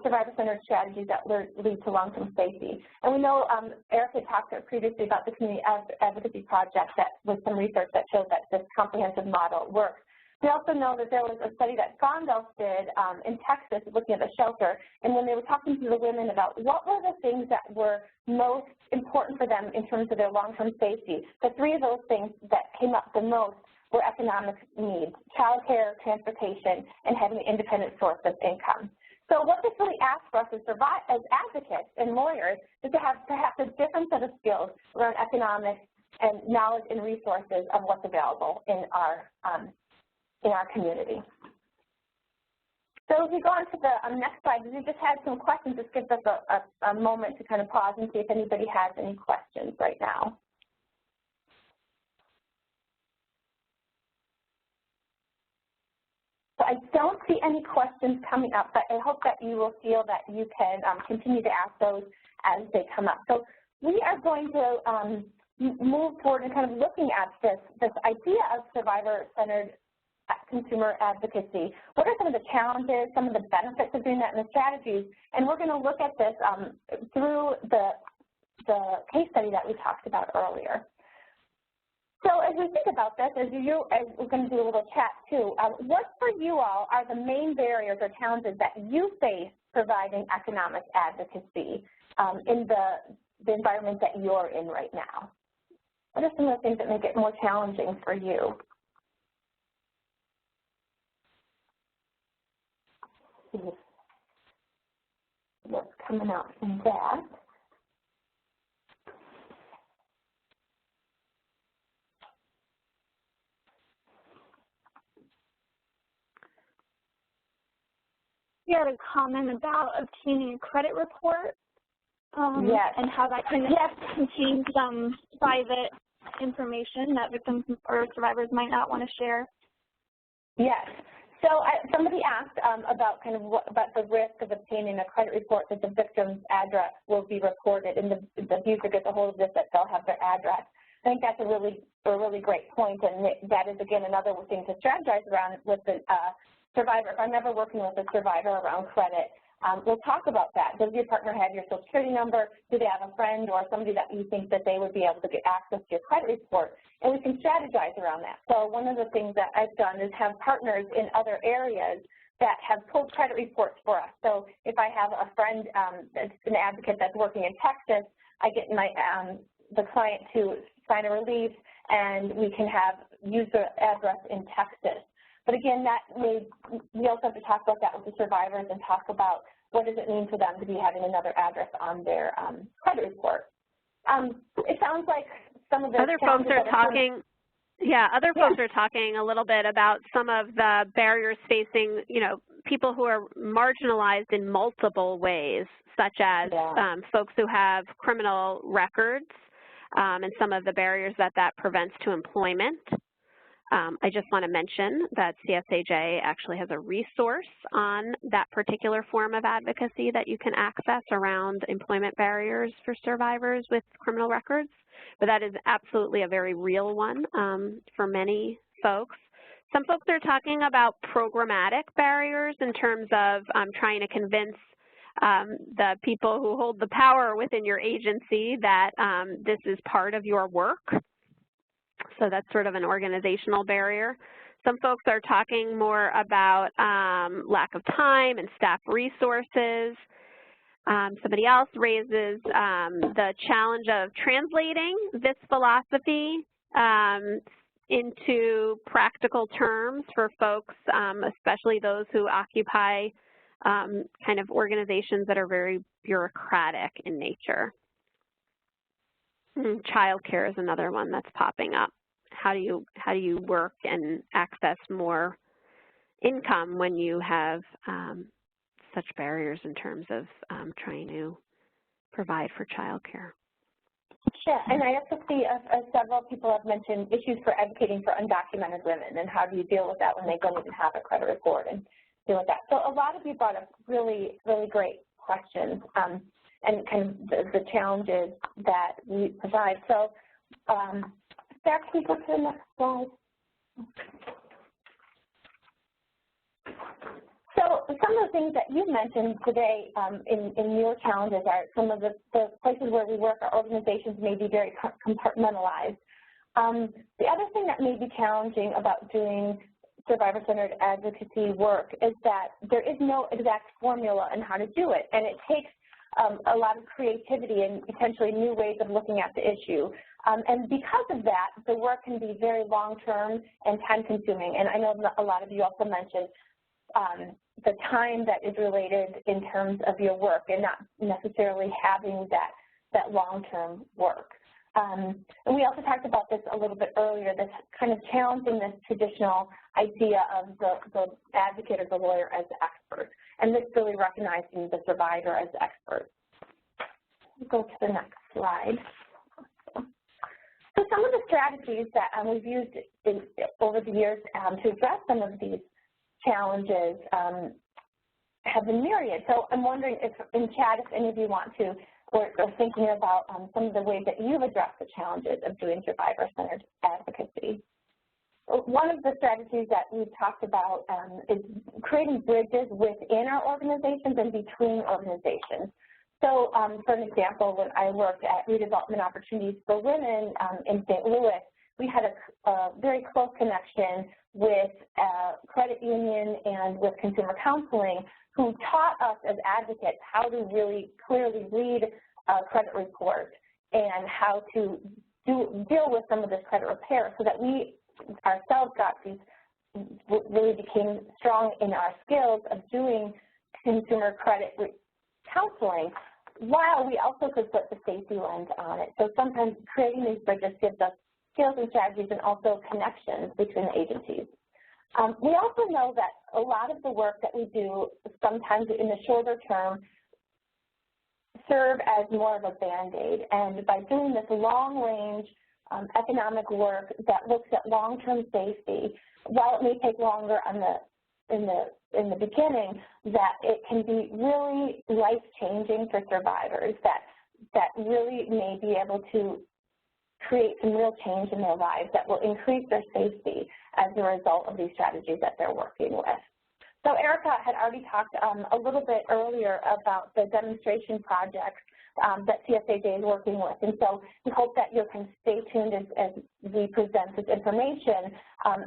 survivor-centered strategy that lead to long-term safety. And we know Erica talked previously about the community advocacy project that with some research that showed that this comprehensive model works. We also know that there was a study that Gondelf did in Texas looking at the shelter, and when they were talking to the women about what were the things that were most important for them in terms of their long-term safety, the three of those things that came up the most were economic needs: childcare, transportation, and having an independent source of income. So what this really asks for us as advocates and lawyers is to have perhaps a different set of skills around economics and knowledge and resources of what's available in our community. So if we go on to the next slide, we just had some questions. This gives us a moment to kind of pause and see if anybody has any questions right now. So I don't see any questions coming up, but I hope that you will feel that you can continue to ask those as they come up. So we are going to move forward and kind of looking at this idea of survivor-centered consumer advocacy. What are some of the challenges, some of the benefits of doing that, and the strategies? And we're going to look at this through the case study that we talked about earlier. So as we think about this, as we're going to do a little chat too, what for you all are the main barriers or challenges that you face providing economic advocacy in the environment that you're in right now? What are some of the things that make it more challenging for you? What's coming out from that? We had a comment about obtaining a credit report yes. and how that can contain some private information that victims or survivors might not want to share. Yes. So somebody asked about kind of about the risk of obtaining a credit report that the victim's address will be recorded, and the abuser gets a hold of this, that they'll have their address. I think that's a really great point, and that is, again, another thing to strategize around with the survivor. If I'm ever working with a survivor around credit, we'll talk about that. Does your partner have your Social Security number? Do they have a friend or somebody that you think that they would be able to get access to your credit report? And we can strategize around that. So one of the things that I've done is have partners in other areas that have pulled credit reports for us. So if I have a friend that's an advocate that's working in Texas, I get my the client to sign a release, and we can use the address in Texas. But again, we also have to talk about that with the survivors and talk about what does it mean for them to be having another address on their credit report. It sounds like some of the other folks are talking. Folks are talking a little bit about some of the barriers facing, people who are marginalized in multiple ways, such as folks who have criminal records and some of the barriers that prevents to employment. I just want to mention that CSAJ actually has a resource on that particular form of advocacy that you can access around employment barriers for survivors with criminal records. But that is absolutely a very real one for many folks. Some folks are talking about programmatic barriers in terms of trying to convince the people who hold the power within your agency that this is part of your work. So that's sort of an organizational barrier. Some folks are talking more about lack of time and staff resources. Somebody else raises the challenge of translating this philosophy into practical terms for folks, especially those who occupy kind of organizations that are very bureaucratic in nature. Child care is another one that's popping up. How do you work and access more income when you have such barriers in terms of trying to provide for child care? Yeah, and I also see several people have mentioned issues for advocating for undocumented women, and how do you deal with that when they don't even have a credit report and deal with that. So a lot of you brought up really, really great questions and kind of the challenges that we provide. So Sarah, can we go to the next slide? So some of the things that you mentioned today in your challenges are some of the places where we work, our organizations may be very compartmentalized. The other thing that may be challenging about doing survivor-centered advocacy work is that there is no exact formula on how to do it, and it takes a lot of creativity and potentially new ways of looking at the issue. And because of that, the work can be very long-term and time-consuming. And I know a lot of you also mentioned the time that is related in terms of your work and not necessarily having that long-term work. And we also talked about this a little bit earlier, this kind of challenging this traditional idea of the advocate or the lawyer as the expert, and this really recognizing the survivor as the expert. We'll go to the next slide. So some of the strategies that we've used over the years to address some of these challenges have been myriad. So I'm wondering if in chat, if any of you want to, or thinking about some of the ways that you've addressed the challenges of doing survivor-centered advocacy. One of the strategies that we've talked about is creating bridges within our organizations and between organizations. So for an example, when I worked at Redevelopment Opportunities for Women in St. Louis, we had a very close connection with a credit union and with consumer counseling, who taught us as advocates how to really clearly read a credit report and how to deal with some of this credit repair, so that we ourselves really became strong in our skills of doing consumer credit counseling, while we also could put the safety lens on it. So sometimes creating these bridges gives us skills and strategies and also connections between the agencies. We also know that a lot of the work that we do sometimes in the shorter term serve as more of a Band-Aid, and by doing this long-range economic work that looks at long-term safety, while it may take longer in the beginning, that it can be really life-changing for survivors, that really may be able to create some real change in their lives that will increase their safety as a result of these strategies that they're working with. So Erica had already talked a little bit earlier about the demonstration projects that CSAJ is working with, and so we hope that you can stay tuned as we present this information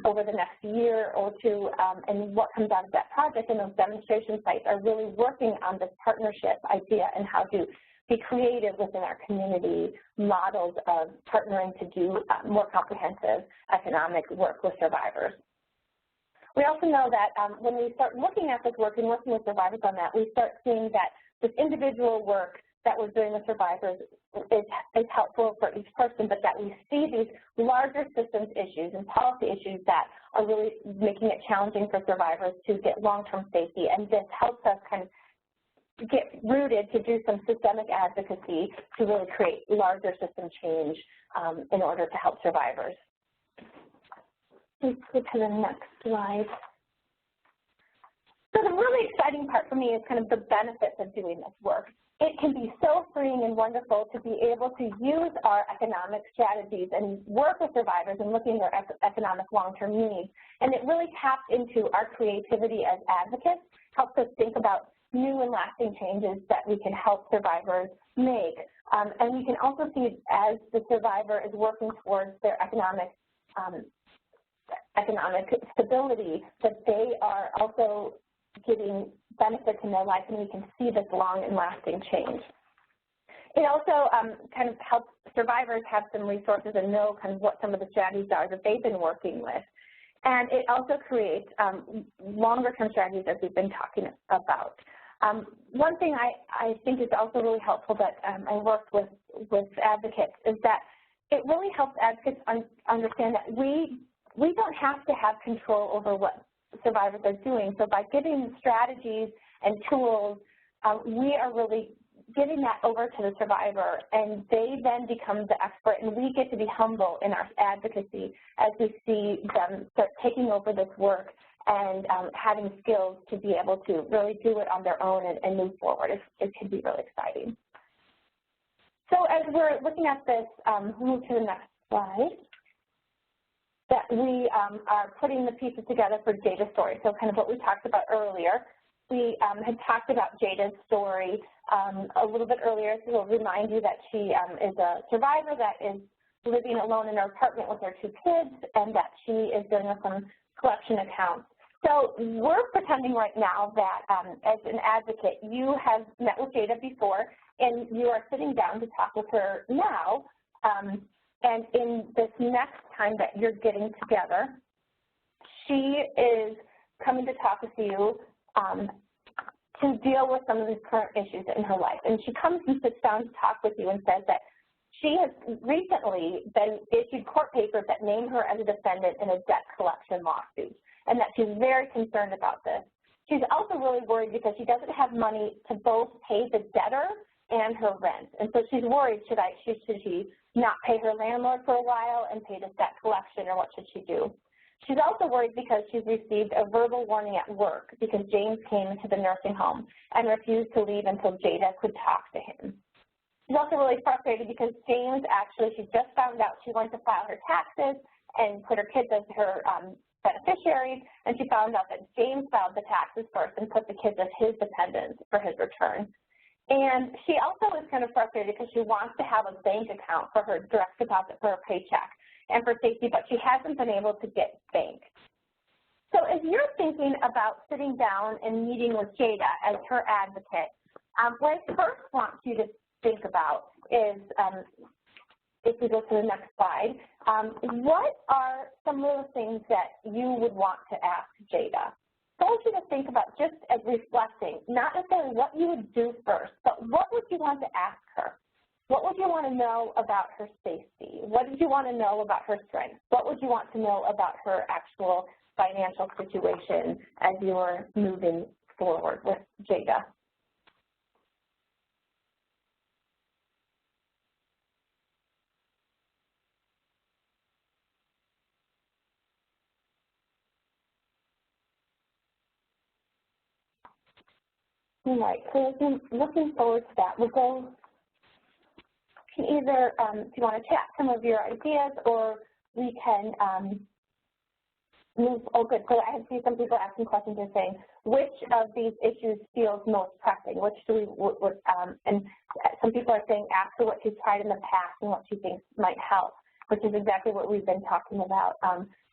over the next year or two, and what comes out of that project. And those demonstration sites are really working on this partnership idea and how to be creative within our community models of partnering to do more comprehensive economic work with survivors. We also know that when we start looking at this work and working with survivors on that, we start seeing that this individual work that we're doing with survivors is helpful for each person, but that we see these larger systems issues and policy issues that are really making it challenging for survivors to get long-term safety, and this helps us kind of get rooted to do some systemic advocacy to really create larger system change in order to help survivors. Let's go to the next slide. So the really exciting part for me is kind of the benefits of doing this work. It can be so freeing and wonderful to be able to use our economic strategies and work with survivors and looking at their economic long-term needs. And it really taps into our creativity as advocates, helps us think about new and lasting changes that we can help survivors make. And we can also see as the survivor is working towards their economic stability, that they are also getting benefits in their life, and we can see this long and lasting change. It also kind of helps survivors have some resources and know kind of what some of the strategies are that they've been working with. And it also creates longer-term strategies, as we've been talking about. One thing I think is also really helpful that I worked with advocates is that it really helps advocates understand that we don't have to have control over what survivors are doing. So by giving strategies and tools, we are really giving that over to the survivor, and they then become the expert, and we get to be humble in our advocacy as we see them start taking over this work and having skills to be able to really do it on their own and move forward. It can be really exciting. So as we're looking at this, move to the next slide, that we are putting the pieces together for Jada's story. So kind of what we talked about earlier. We had talked about Jada's story a little bit earlier, so we'll remind you that she is a survivor that is living alone in her apartment with her 2 kids, and that she is doing some collection accounts. So we're pretending right now that as an advocate, you have met with Jada before, and you are sitting down to talk with her now, and in this next time that you're getting together, she is coming to talk with you to deal with some of these current issues in her life. And she comes and sits down to talk with you and says that she has recently been issued court papers that name her as a defendant in a debt collection lawsuit, and that she's very concerned about this. She's also really worried because she doesn't have money to both pay the debtor and her rent. And so she's worried, should she not pay her landlord for a while and pay this debt collection, or what should she do? She's also worried because she's received a verbal warning at work because James came into the nursing home and refused to leave until Jada could talk to him. She's also really frustrated because James she just found out she went to file her taxes and put her kids as her beneficiaries, and she found out that James filed the taxes first and put the kids as his dependents for his return. And she also is kind of frustrated because she wants to have a bank account for her direct deposit for her paycheck and for safety, but she hasn't been able to get bank. So if you're thinking about sitting down and meeting with Jada as her advocate, what I first want you to think about is, if we go to the next slide, what are some of the things that you would want to ask Jada? So I want you to think about, just as reflecting, not necessarily what you would do first, but what would you want to ask her? What would you want to know about her safety? What did you want to know about her strengths? What would you want to know about her actual financial situation as you were moving forward with Jada? All right, so looking forward to that. We'll go, can either, if you want to chat some of your ideas, or we can move, oh good, so I see some people asking questions and saying, which of these issues feels most pressing? Which do we, and some people are saying, ask her what she's tried in the past and what she thinks might help, which is exactly what we've been talking about.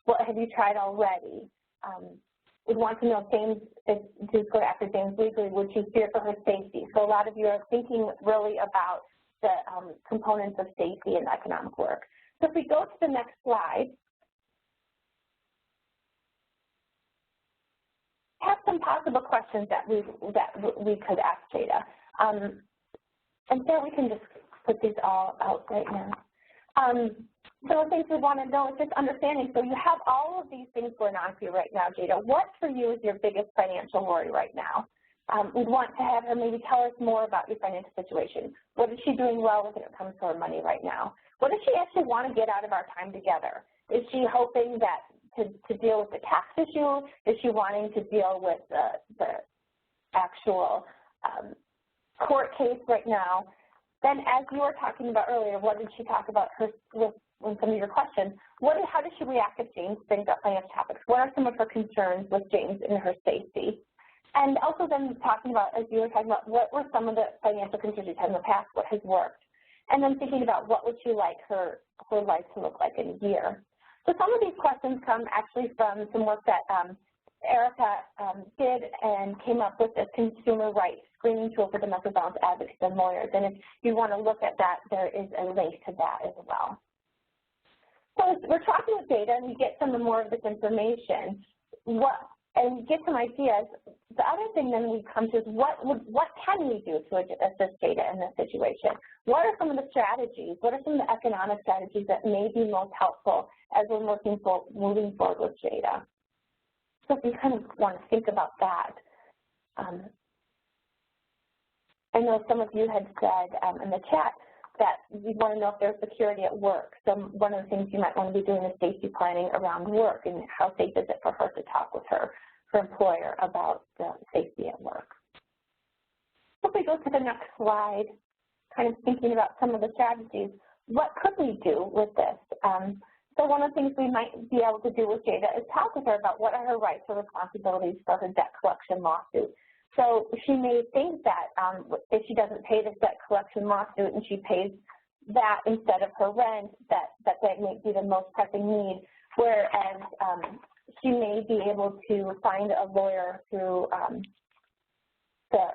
What have you tried already? We'd want to know if James, to go after James legally, would she fear for her safety? So a lot of you are thinking really about the components of safety and economic work. So if we go to the next slide, have some possible questions that we could ask Jada. And so we can just put these all out right now. So the things we want to know is just understanding. So you have all of these things going on for you right now, Jada. What for you is your biggest financial worry right now? We'd want to have her maybe tell us more about your financial situation. What is she doing well when it comes to her money right now? What does she actually want to get out of our time together? Is she hoping that to deal with the tax issue? Is she wanting to deal with the actual court case right now? Then, as you were talking about earlier, what did she talk about with some of your questions? How does she react if James brings up financial topics? What are some of her concerns with James and her safety? And also then talking about, as you were talking about, what were some of the financial concerns you've had in the past, what has worked, and then thinking about what would she like her life to look like in a year. So some of these questions come actually from some work that Erica did and came up with this consumer rights screening tool for domestic violence advocates and lawyers. And if you want to look at that, there is a link to that as well. So as we're talking with Jada and we get some more of this information, and get some ideas. The other thing then we come to is what can we do to assist Jada in this situation? What are some of the strategies? What are some of the economic strategies that may be most helpful as we're moving forward with Jada? So if you kind of want to think about that. I know some of you had said in the chat that you want to know if there's security at work. So one of the things you might want to be doing is safety planning around work and how safe is it for her to talk with her employer about the safety at work. So if we go to the next slide, kind of thinking about some of the strategies, what could we do with this? So one of the things we might be able to do with Jada is talk with her about what are her rights or responsibilities for her debt collection lawsuit. So she may think that if she doesn't pay this debt collection lawsuit and she pays that instead of her rent, that may be the most pressing need, whereas she may be able to find a lawyer through her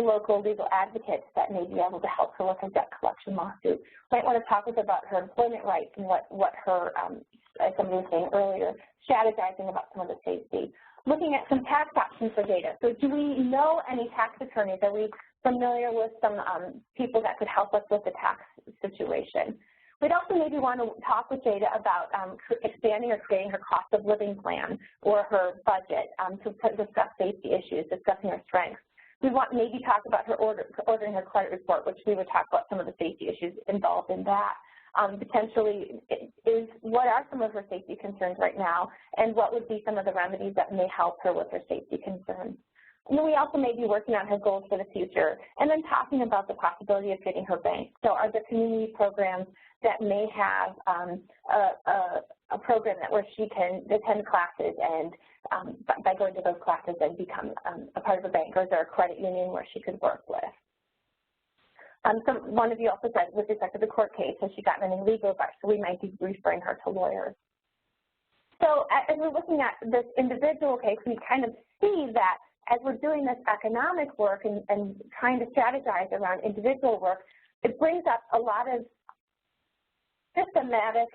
local legal advocates that may be able to help her with her debt collection lawsuit. Might want to talk with her about her employment rights and what her, as somebody was saying earlier, strategizing about some of the safety. Looking at some tax options for Jada. So do we know any tax attorneys? Are we familiar with some people that could help us with the tax situation? We'd also maybe want to talk with Jada about expanding or creating her cost of living plan or her budget to discuss safety issues, discussing her strengths. We want maybe talk about her ordering her credit report, which we would talk about some of the safety issues involved in that. Potentially, what are some of her safety concerns right now, and what would be some of the remedies that may help her with her safety concerns. And then we also may be working on her goals for the future, and then talking about the possibility of getting her banked. So are there community programs that may have a program where she can attend classes and by going to those classes and become a part of a bank, or is there a credit union where she could work with? One of you also said with respect to the court case, has she gotten any legal advice? So we might be referring her to lawyers. So as we're looking at this individual case, we kind of see that as we're doing this economic work and trying to strategize around individual work, it brings up a lot of systemic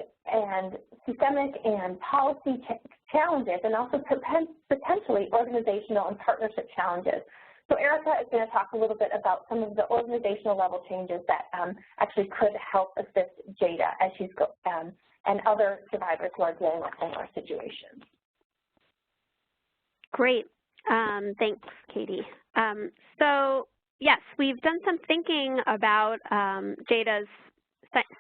and policy challenges, and also potentially organizational and partnership challenges. So Erica is going to talk a little bit about some of the organizational level changes that actually could help assist Jada as she's and other survivors who are dealing with similar situations. Great. Thanks, Katie. So yes, we've done some thinking about Jada's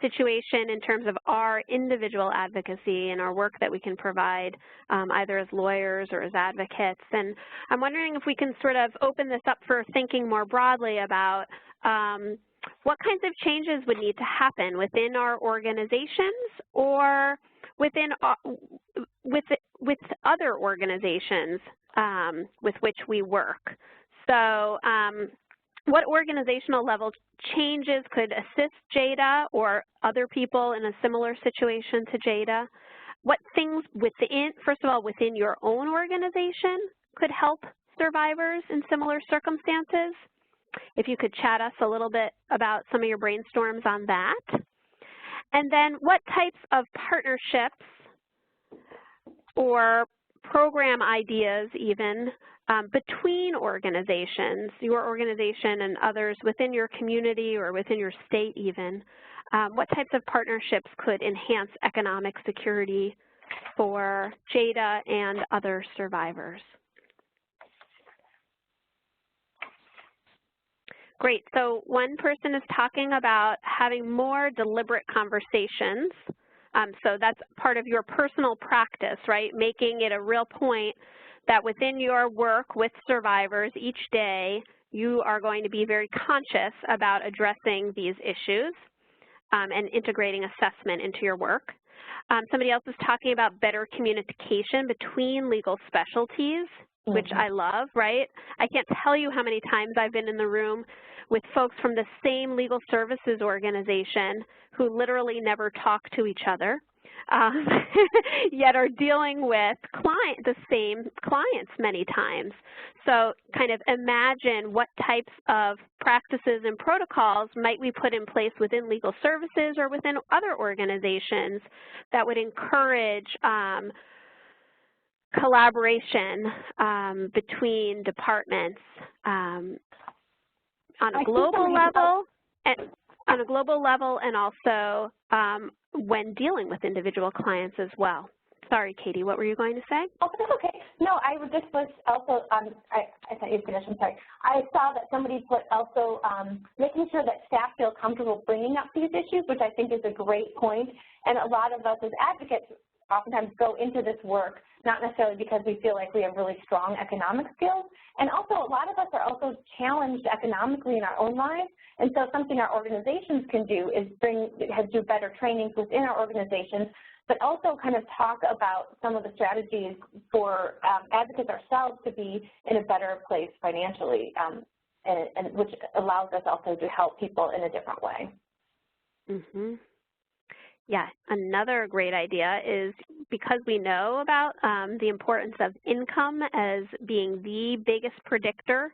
situation in terms of our individual advocacy and our work that we can provide either as lawyers or as advocates. And I'm wondering if we can sort of open this up for thinking more broadly about what kinds of changes would need to happen within our organizations or within with other organizations with which we work. So what organizational level changes could assist Jada or other people in a similar situation to Jada? What things within, first of all, within your own organization could help survivors in similar circumstances? If you could chat us a little bit about some of your brainstorms on that. And then what types of partnerships or program ideas even between organizations, your organization and others within your community or within your state even, what types of partnerships could enhance economic security for Jada and other survivors? Great, so one person is talking about having more deliberate conversations. So that's part of your personal practice, right? Making it a real point that within your work with survivors each day, you are going to be very conscious about addressing these issues and integrating assessment into your work. Somebody else is talking about better communication between legal specialties, which I love, right? I can't tell you how many times I've been in the room with folks from the same legal services organization who literally never talk to each other, yet are dealing with the same clients many times. So kind of imagine what types of practices and protocols might we put in place within legal services or within other organizations that would encourage collaboration between departments on a global level, and also when dealing with individual clients as well. Sorry, Katie, what were you going to say? Oh, that's okay. No, I just was also, I thought you finished, I'm sorry. I saw that somebody put also making sure that staff feel comfortable bringing up these issues, which I think is a great point. And a lot of us as advocates oftentimes go into this work not necessarily because we feel like we have really strong economic skills, and also a lot of us are also challenged economically in our own lives, and so something our organizations can do is do better trainings within our organizations, but also kind of talk about some of the strategies for advocates ourselves to be in a better place financially, and which allows us also to help people in a different way. Mm-hmm. Yeah, another great idea is because we know about the importance of income as being the biggest predictor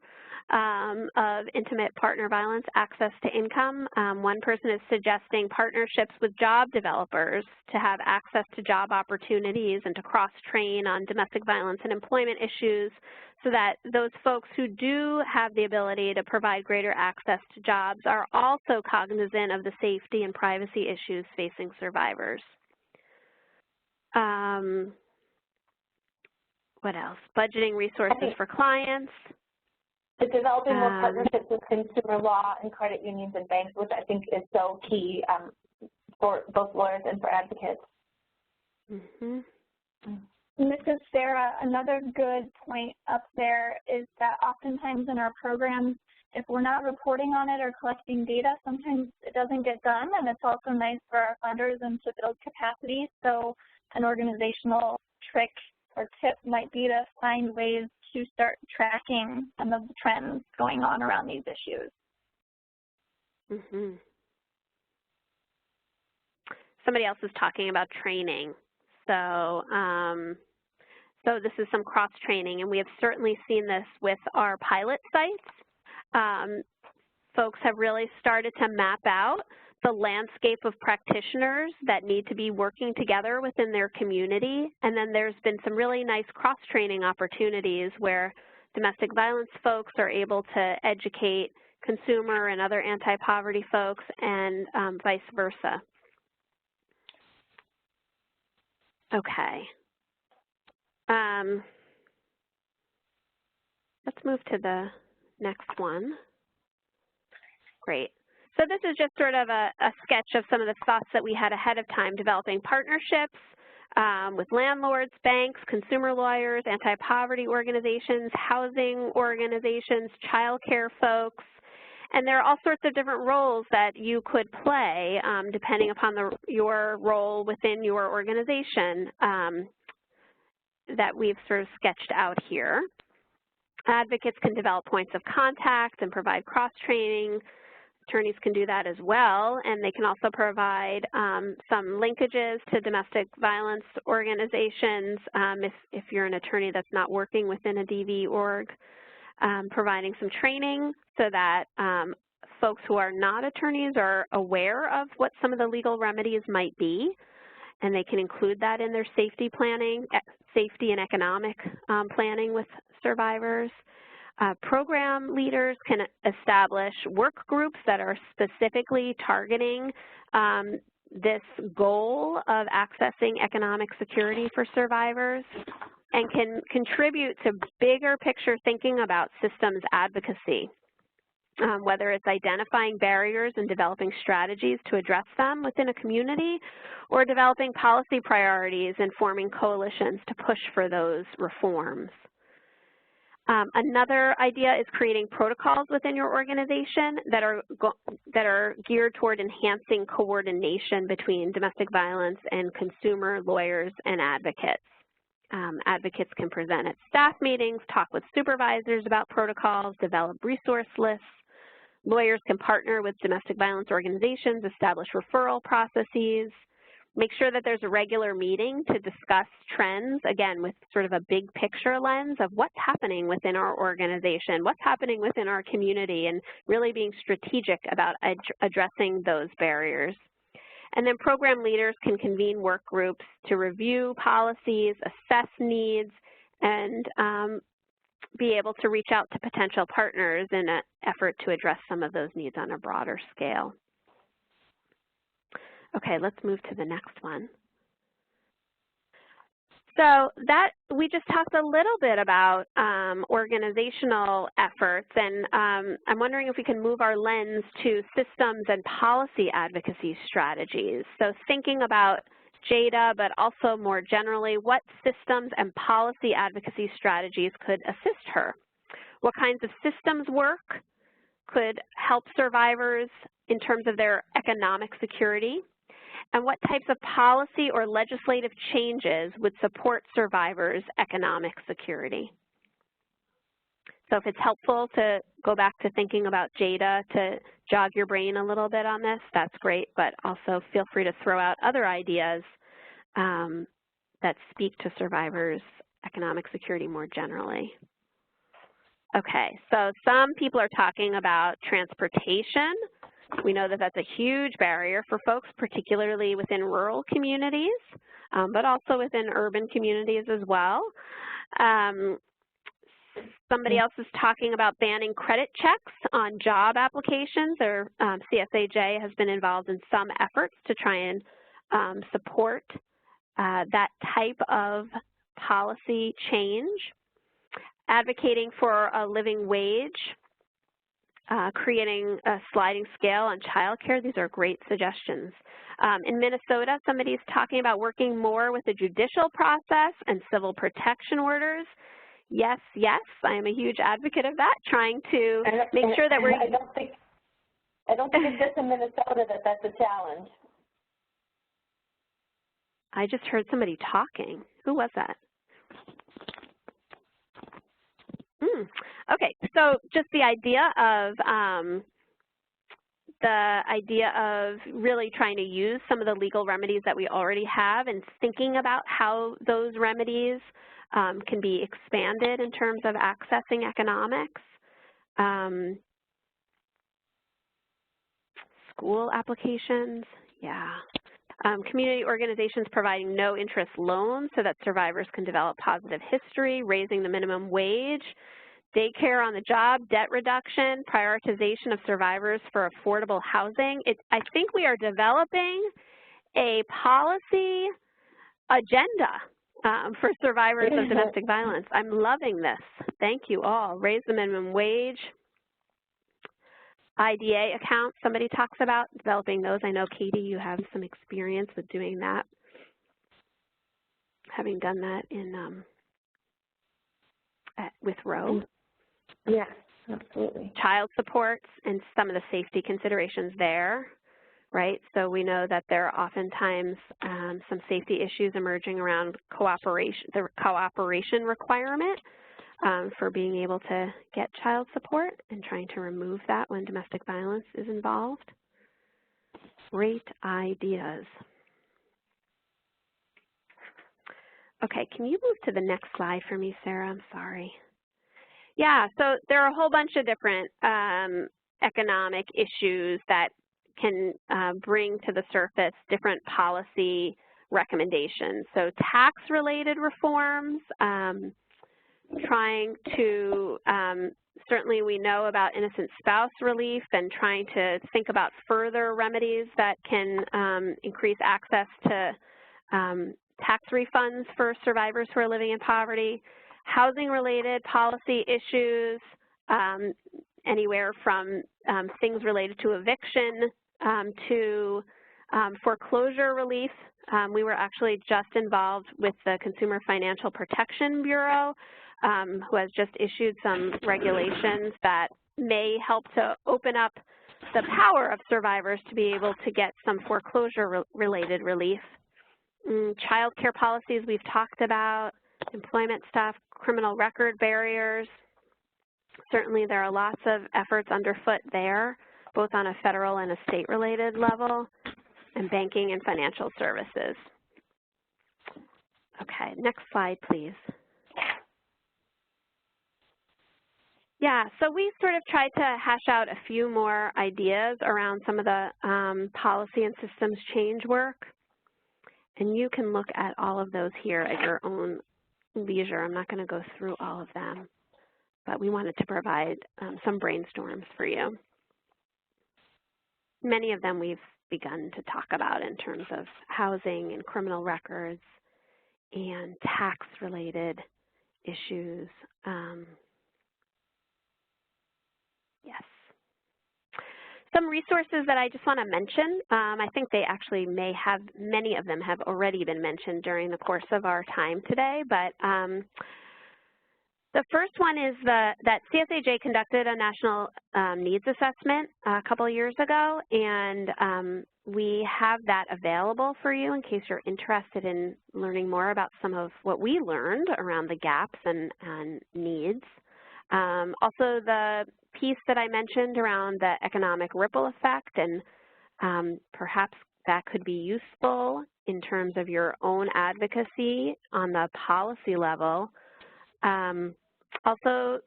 of intimate partner violence, access to income. One person is suggesting partnerships with job developers to have access to job opportunities and to cross-train on domestic violence and employment issues so that those folks who do have the ability to provide greater access to jobs are also cognizant of the safety and privacy issues facing survivors. What else? Budgeting resources for clients. Developing more partnerships with consumer law and credit unions and banks, which I think is so key for both lawyers and for advocates. Mm-hmm. And this is Sarah. Another good point up there is that oftentimes in our programs, if we're not reporting on it or collecting data, sometimes it doesn't get done, and it's also nice for our funders and to build capacity. So an organizational trick or tip might be to find ways to start tracking some of the trends going on around these issues. Mm-hmm. Somebody else is talking about training. So, so this is some cross-training, and we have certainly seen this with our pilot sites. Folks have really started to map out the landscape of practitioners that need to be working together within their community, and then there's been some really nice cross-training opportunities where domestic violence folks are able to educate consumer and other anti-poverty folks, and vice versa. Okay. Let's move to the next one. Great. So this is just sort of a sketch of some of the thoughts that we had ahead of time, developing partnerships with landlords, banks, consumer lawyers, anti-poverty organizations, housing organizations, child care folks. And there are all sorts of different roles that you could play depending upon your role within your organization that we've sort of sketched out here. Advocates can develop points of contact and provide cross-training. Attorneys can do that as well, and they can also provide some linkages to domestic violence organizations if you're an attorney that's not working within a DV org, providing some training so that folks who are not attorneys are aware of what some of the legal remedies might be, and they can include that in their safety planning, safety and economic planning with survivors. Program leaders can establish work groups that are specifically targeting this goal of accessing economic security for survivors, and can contribute to bigger picture thinking about systems advocacy, whether it's identifying barriers and developing strategies to address them within a community, or developing policy priorities and forming coalitions to push for those reforms. Another idea is creating protocols within your organization that are geared toward enhancing coordination between domestic violence and consumer lawyers and advocates. Advocates can present at staff meetings, talk with supervisors about protocols, develop resource lists. Lawyers can partner with domestic violence organizations, establish referral processes, make sure that there's a regular meeting to discuss trends, again, with sort of a big picture lens of what's happening within our organization, what's happening within our community, and really being strategic about addressing those barriers. And then program leaders can convene work groups to review policies, assess needs, and be able to reach out to potential partners in an effort to address some of those needs on a broader scale. Okay, let's move to the next one. So we just talked a little bit about organizational efforts, and I'm wondering if we can move our lens to systems and policy advocacy strategies. So thinking about Jada, but also more generally, what systems and policy advocacy strategies could assist her? What kinds of systems work could help survivors in terms of their economic security? And what types of policy or legislative changes would support survivors' economic security? So if it's helpful to go back to thinking about Jada to jog your brain a little bit on this, that's great, but also feel free to throw out other ideas that speak to survivors' economic security more generally. Okay, so some people are talking about transportation. We know that that's a huge barrier for folks, particularly within rural communities, but also within urban communities as well. Somebody else is talking about banning credit checks on job applications, or CSAJ has been involved in some efforts to try and support that type of policy change. Advocating for a living wage, creating a sliding scale on child care. These are great suggestions. In Minnesota, somebody's talking about working more with the judicial process and civil protection orders. Yes, yes, I am a huge advocate of that, trying to make sure that we're... I don't think it's just in Minnesota that that's a challenge. I just heard somebody talking. Who was that? Okay, so just the idea of really trying to use some of the legal remedies that we already have and thinking about how those remedies can be expanded in terms of accessing economics. School applications, yeah. Community organizations providing no-interest loans so that survivors can develop positive history, raising the minimum wage, daycare on the job, debt reduction, prioritization of survivors for affordable housing. I think we are developing a policy agenda for survivors of domestic violence. I'm loving this. Thank you all. Raise the minimum wage. IDA accounts, somebody talks about developing those. I know, Katie, you have some experience with doing that, having done that in with Roe. Yes, absolutely. Child supports and some of the safety considerations there, right? So we know that there are oftentimes some safety issues emerging around cooperation, the cooperation requirement for being able to get child support and trying to remove that when domestic violence is involved. Great ideas. Okay, can you move to the next slide for me, Sarah? I'm sorry. Yeah, so there are a whole bunch of different economic issues that can bring to the surface different policy recommendations. So tax-related reforms, trying to, certainly we know about innocent spouse relief and trying to think about further remedies that can increase access to tax refunds for survivors who are living in poverty, housing-related policy issues, anywhere from things related to eviction to foreclosure relief. We were actually just involved with the Consumer Financial Protection Bureau who has just issued some regulations that may help to open up the power of survivors to be able to get some foreclosure-related relief. Child care policies we've talked about, employment stuff, criminal record barriers. Certainly there are lots of efforts underfoot there, both on a federal and a state-related level, and banking and financial services. Okay, next slide, please. Yeah, so we sort of tried to hash out a few more ideas around some of the policy and systems change work. And you can look at all of those here at your own leisure. I'm not going to go through all of them, but we wanted to provide some brainstorms for you. Many of them we've begun to talk about in terms of housing and criminal records and tax-related issues. Yes. Some resources that I just want to mention, I think they actually may have, many of them have already been mentioned during the course of our time today, but the first one is that CSAJ conducted a national needs assessment a couple of years ago, and we have that available for you in case you're interested in learning more about some of what we learned around the gaps and needs. Also, the piece that I mentioned around the economic ripple effect, and perhaps that could be useful in terms of your own advocacy on the policy level. Also,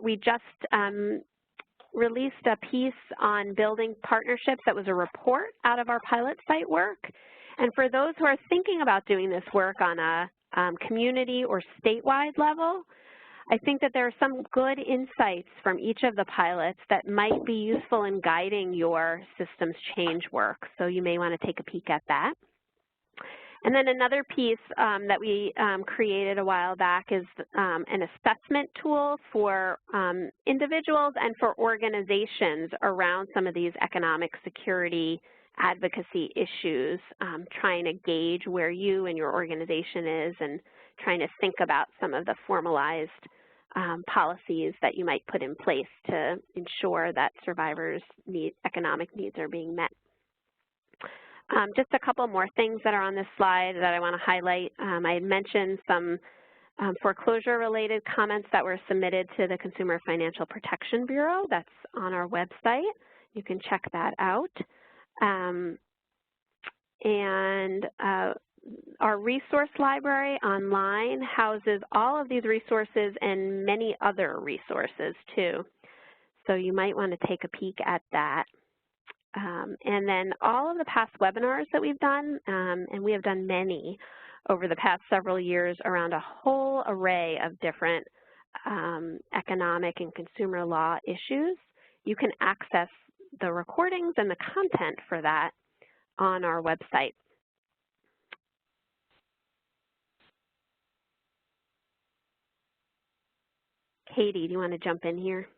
we just released a piece on building partnerships that was a report out of our pilot site work. And for those who are thinking about doing this work on a community or statewide level, I think that there are some good insights from each of the pilots that might be useful in guiding your systems change work. So you may want to take a peek at that. And then another piece that we created a while back is an assessment tool for individuals and for organizations around some of these economic security advocacy issues, trying to gauge where you and your organization is and trying to think about some of the formalized policies that you might put in place to ensure that survivors' economic needs are being met. Just a couple more things that are on this slide that I want to highlight. I had mentioned some foreclosure-related comments that were submitted to the Consumer Financial Protection Bureau. That's on our website. You can check that out. Our resource library online houses all of these resources and many other resources too. So you might want to take a peek at that. And then all of the past webinars that we've done, and we have done many over the past several years around a whole array of different economic and consumer law issues, you can access the recordings and the content for that on our website. Katie, do you want to jump in here?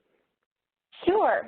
Sure.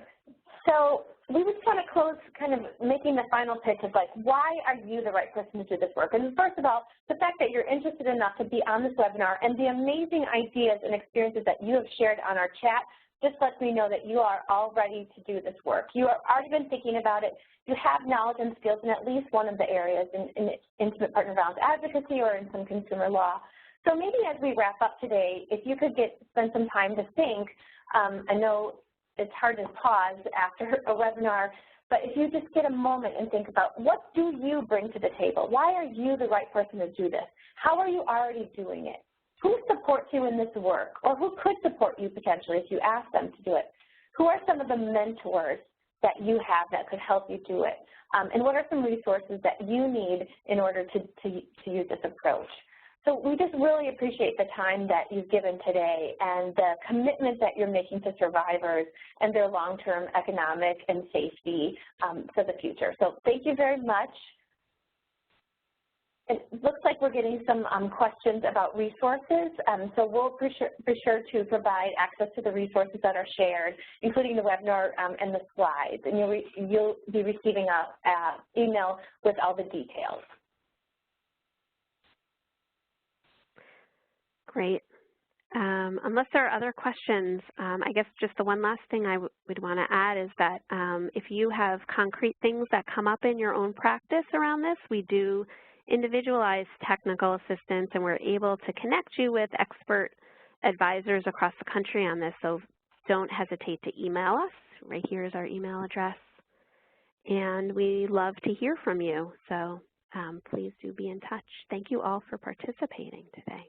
So we just want to close kind of making the final pitch of like, why are you the right person to do this work? And first of all, the fact that you're interested enough to be on this webinar and the amazing ideas and experiences that you have shared on our chat just lets me know that you are all ready to do this work. You have already been thinking about it. You have knowledge and skills in at least one of the areas in intimate partner violence advocacy or in some consumer law. So maybe as we wrap up today, if you could spend some time to think, I know it's hard to pause after a webinar, but if you just get a moment and think about what do you bring to the table? Why are you the right person to do this? How are you already doing it? Who supports you in this work, or who could support you potentially if you ask them to do it? Who are some of the mentors that you have that could help you do it? And what are some resources that you need in order to use this approach? So we just really appreciate the time that you've given today and the commitment that you're making to survivors and their long-term economic and safety for the future. So thank you very much. It looks like we're getting some questions about resources, so we'll be sure to provide access to the resources that are shared, including the webinar and the slides, and you'll be receiving an email with all the details. Great. Unless there are other questions, I guess just the one last thing I would want to add is that if you have concrete things that come up in your own practice around this, we do individualized technical assistance, and we're able to connect you with expert advisors across the country on this, so don't hesitate to email us. Right here is our email address, and we love to hear from you, so please do be in touch. Thank you all for participating today.